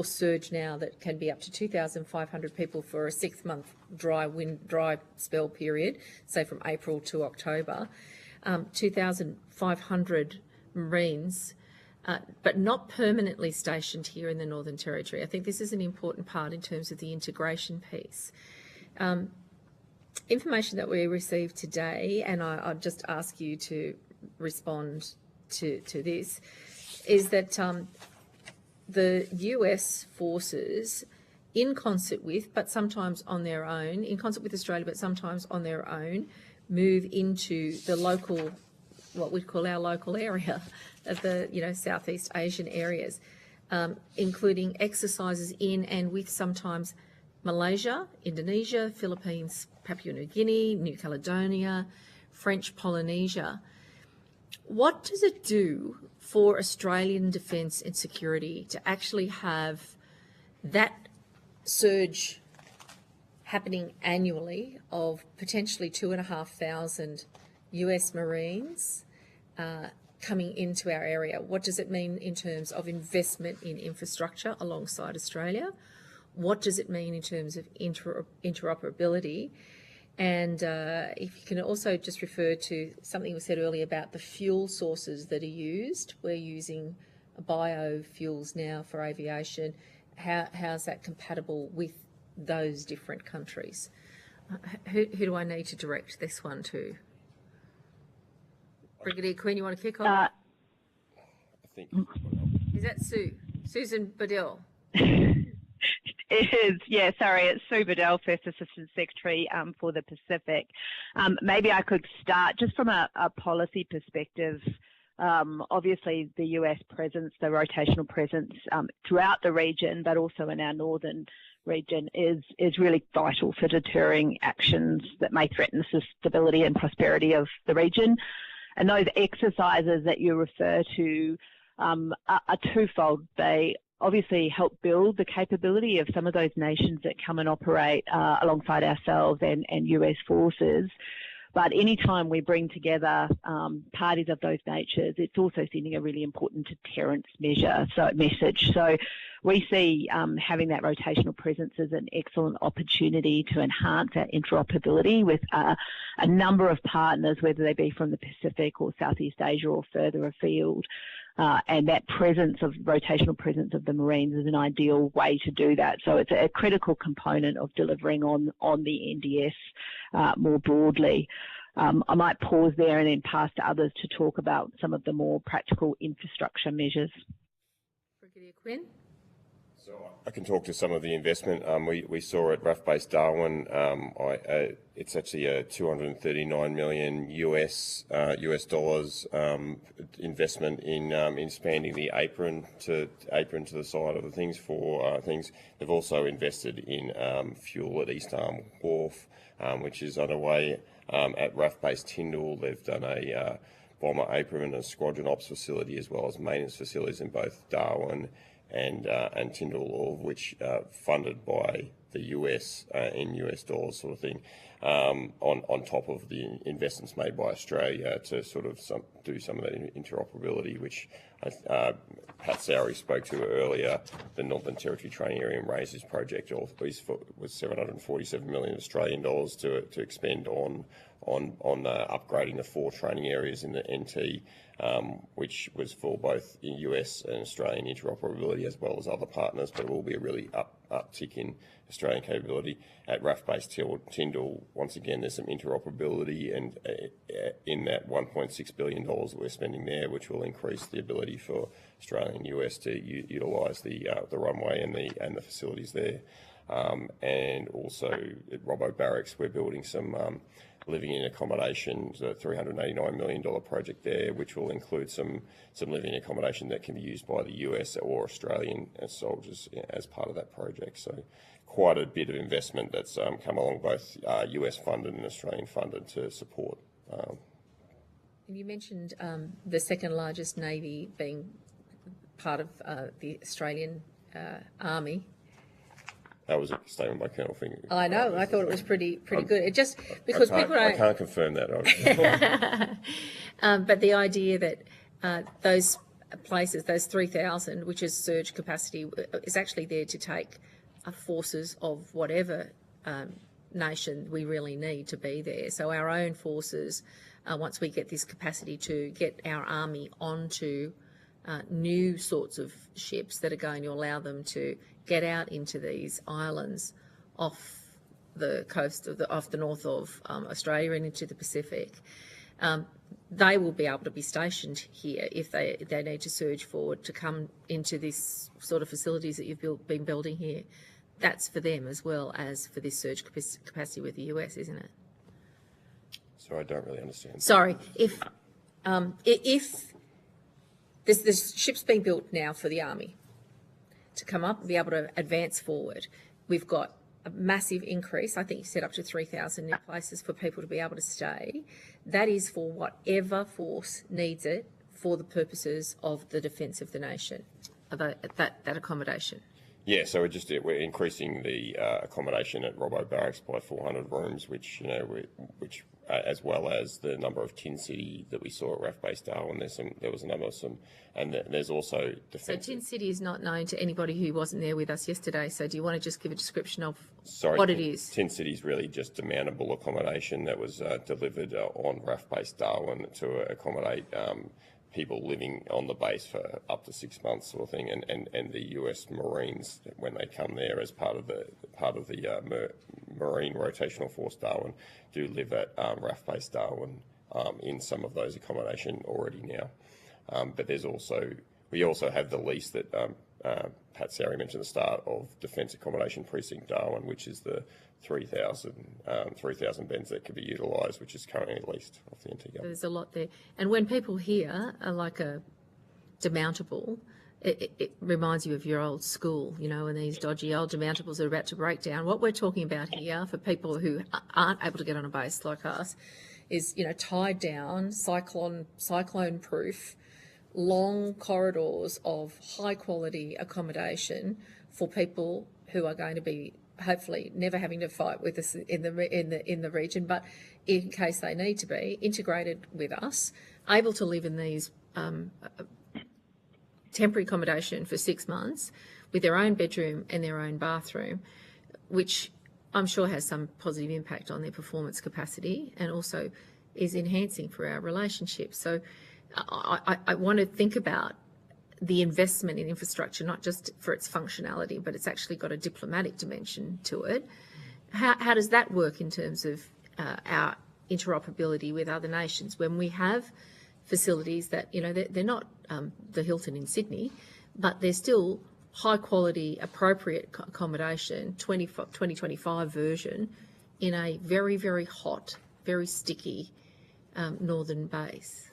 surge now that can be up to 2,500 people for a 6-month dry spell period, say from April to October. 2,500 Marines, but not permanently stationed here in the Northern Territory. I think this is an important part in terms of the integration piece. Information that we received today, and I'll just ask you to respond to this, is that the US forces, in concert with, but sometimes on their own, in concert with Australia, but sometimes on their own, move into the local, what we'd call our local area of the, Southeast Asian areas, including exercises in and with sometimes Malaysia, Indonesia, Philippines, Papua New Guinea, New Caledonia, French Polynesia. What does it do for Australian defence and security to actually have that surge happening annually of potentially 2,500 US Marines coming into our area? What does it mean in terms of investment in infrastructure alongside Australia? What does it mean in terms of interoperability? And if you can also just refer to something we said earlier about the fuel sources that are used. We're using biofuels now for aviation. How's that compatible with those different countries? Who do I need to direct this one to? Brigadier Quinn, you want to kick off? I think. Is that Sue? Susan Bedell? It is, yeah, sorry, it's Sue Bedell, First Assistant Secretary for the Pacific. Maybe I could start just from a policy perspective. Obviously, the US presence, the rotational presence throughout the region, but also in our northern region is really vital for deterring actions that may threaten the stability and prosperity of the region. And those exercises that you refer to are twofold. They obviously help build the capability of some of those nations that come and operate alongside ourselves and US forces. But anytime we bring together parties of those natures, it's also sending a really important deterrence message. So we see having that rotational presence as an excellent opportunity to enhance our interoperability with a number of partners, whether they be from the Pacific or Southeast Asia or further afield. And that rotational presence of the Marines is an ideal way to do that. So it's a critical component of delivering on the NDS more broadly. I might pause there and then pass to others to talk about some of the more practical infrastructure measures. Brigadier Quinn? So I can talk to some of the investment. We saw at RAF Base Darwin, it's actually a $239 million US dollars investment in expanding the apron to the side of the things for things. They've also invested in fuel at East Arm Wharf, which is underway. At RAF Base Tyndall, they've done a bomber apron and a squadron ops facility, as well as maintenance facilities in both Darwin and Tyndall, all of which funded by the US in US dollars, sort of thing, on top of the investments made by Australia to sort of do some of that interoperability, which Pat Sowry spoke to earlier. The Northern Territory Training Area and Raises project was 747 million Australian dollars to expend on upgrading the 4 training areas in the NT, which was for both US and Australian interoperability as well as other partners, but it will be a really uptick in Australian capability. At RAF Base Tyndall, once again, there's some interoperability and in that $1.6 billion that we're spending there, which will increase the ability for Australia and US to utilise the runway and the facilities there. And also at Robbo Barracks, we're building some living in accommodation, a $389 million project there, which will include some living accommodation that can be used by the US or Australian soldiers as part of that project. So quite a bit of investment that's come along, both US funded and Australian funded, to support. And you mentioned the second largest navy being part of the Australian Army. That was a statement by Colonel Finger. I know. I thought it was pretty good. It just because people don't. I can't confirm that. But the idea that those places, those 3,000, which is surge capacity, is actually there to take forces of whatever nation we really need to be there. So our own forces, once we get this capacity to get our army onto new sorts of ships that are going to allow them to get out into these islands off the coast of off the north of Australia and into the Pacific, they will be able to be stationed here if they need to surge forward to come into this sort of facilities that you've been building here. That's for them as well as for this surge capacity with the US, isn't it? Sorry, I don't really understand. Sorry, if there's ships being built now for the Army to come up and be able to advance forward. We've got a massive increase. I think you said up to 3,000 new places for people to be able to stay. That is for whatever force needs it for the purposes of the defence of the nation, that accommodation. Yeah, so we're increasing the accommodation at Robbo Barracks by 400 rooms, which as well as the number of Tin City that we saw at RAF Base Darwin. There was a number of there's also defence. So Tin City is not known to anybody who wasn't there with us yesterday. So do you want to just give a description of what it is? Tin City is really just demountable accommodation that was delivered on RAF Base Darwin to accommodate people living on the base for up to 6 months, sort of thing, and the US Marines when they come there as part of the Marine Rotational Force Darwin do live at RAF Base Darwin in some of those accommodation already now. But we also have the lease that Pat Sari mentioned at the start of Defence Accommodation Precinct Darwin, which is the 3,000 beds that could be utilised, which is currently leased off the NT government. There's a lot there. And when people hear like a demountable, it reminds you of your old school, and these dodgy old demountables are about to break down. What we're talking about here for people who aren't able to get on a base like us is, tied down, cyclone-proof, long corridors of high-quality accommodation for people who are going to be hopefully never having to fight with us in the region, but in case they need to be integrated with us, able to live in these temporary accommodation for 6 months with their own bedroom and their own bathroom, which I'm sure has some positive impact on their performance capacity and also is enhancing for our relationship. So I want to think about the investment in infrastructure, not just for its functionality, but it's actually got a diplomatic dimension to it. How does that work in terms of our interoperability with other nations when we have facilities that, they're not the Hilton in Sydney, but they're still high quality, appropriate accommodation, 2025 version in a very, very hot, very sticky northern base?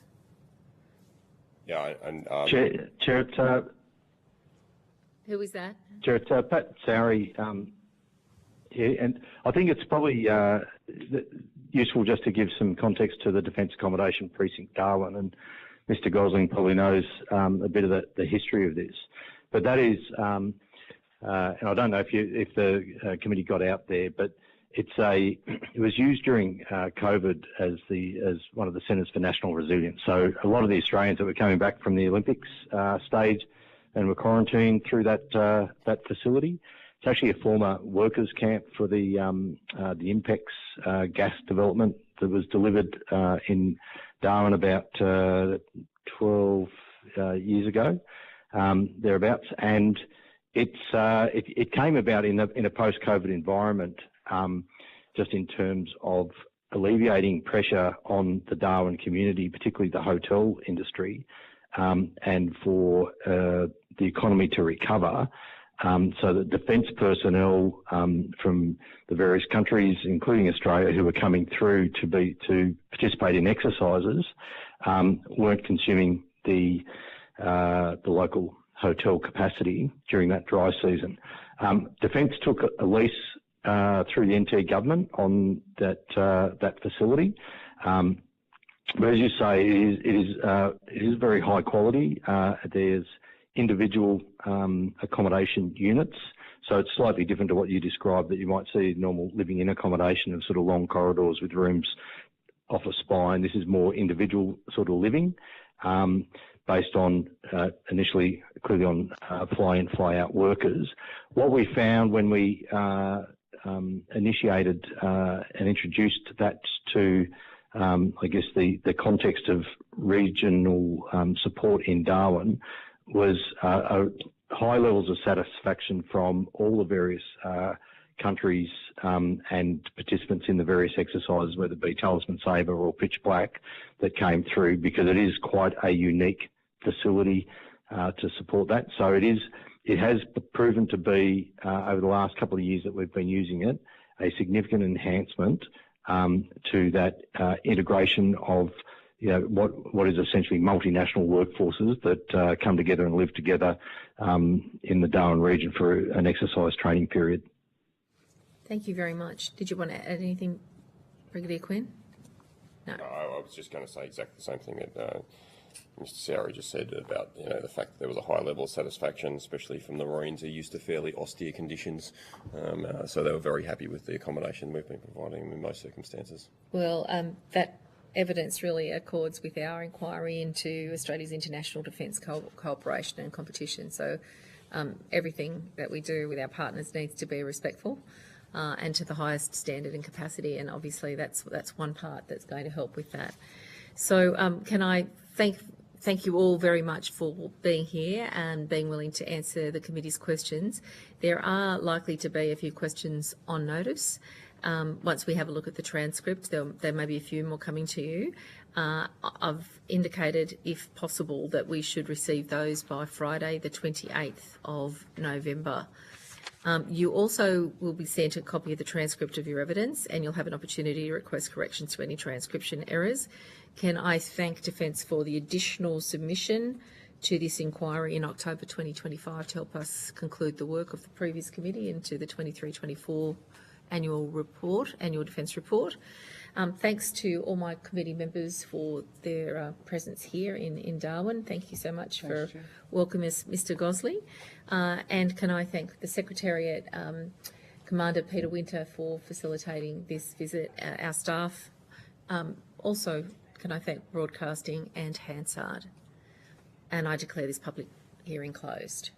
Yeah, and Chair, it's, who is that? Chair, it's Pat Sari here, and I think it's probably useful just to give some context to the Defence Accommodation Precinct Darwin, and Mr. Gosling probably knows a bit of the history of this. But that is, and I don't know if the committee got out there, but it was used during COVID as one of the centres for national resilience. So a lot of the Australians that were coming back from the Olympics stayed and were quarantined through that facility. It's actually a former workers' camp for the Impex gas development that was delivered in Darwin about 12 years ago, thereabouts, and it came about in a post-COVID environment. Just in terms of alleviating pressure on the Darwin community, particularly the hotel industry, and for the economy to recover, so that defence personnel from the various countries, including Australia, who were coming through to participate in exercises, weren't consuming the local hotel capacity during that dry season. Defence took a lease through the NT government on that facility. But as you say, it is very high quality. There's individual accommodation units, so it's slightly different to what you described that you might see normal living in accommodation of sort of long corridors with rooms off a spine. This is more individual sort of living, based on initially clearly on fly in, fly out workers. What we found when we initiated and introduced that to, I guess, the context of regional support in Darwin was high levels of satisfaction from all the various countries and participants in the various exercises, whether it be Talisman Sabre or Pitch Black, that came through, because it is quite a unique facility to support that. So it has proven to be, over the last couple of years that we've been using it, a significant enhancement to that integration of what is essentially multinational workforces that come together and live together in the Darwin region for an exercise training period. Thank you very much. Did you want to add anything, Brigadier Quinn? No. I was just going to say exactly the same thing that Mr. Sarah just said about the fact that there was a high level of satisfaction, especially from the Marines who are used to fairly austere conditions. So they were very happy with the accommodation we've been providing them in most circumstances. Well, that evidence really accords with our inquiry into Australia's international defence cooperation and competition. So everything that we do with our partners needs to be respectful and to the highest standard and capacity. And obviously that's one part that's going to help with that. So can I thank you all very much for being here and being willing to answer the committee's questions. There are likely to be a few questions on notice. Once we have a look at the transcript, there may be a few more coming to you. I've indicated, if possible, that we should receive those by Friday, the 28th of November. You also will be sent a copy of the transcript of your evidence, and you'll have an opportunity to request corrections to any transcription errors. Can I thank Defence for the additional submission to this inquiry in October 2025 to help us conclude the work of the previous committee into the 23-24 annual Defence report. Thanks to all my committee members for their presence here in Darwin. Thank you so much for welcoming us, Mr. Gosley. And can I thank the Secretariat, Commander Peter Winter, for facilitating this visit, our staff. Also, can I thank Broadcasting and Hansard. And I declare this public hearing closed.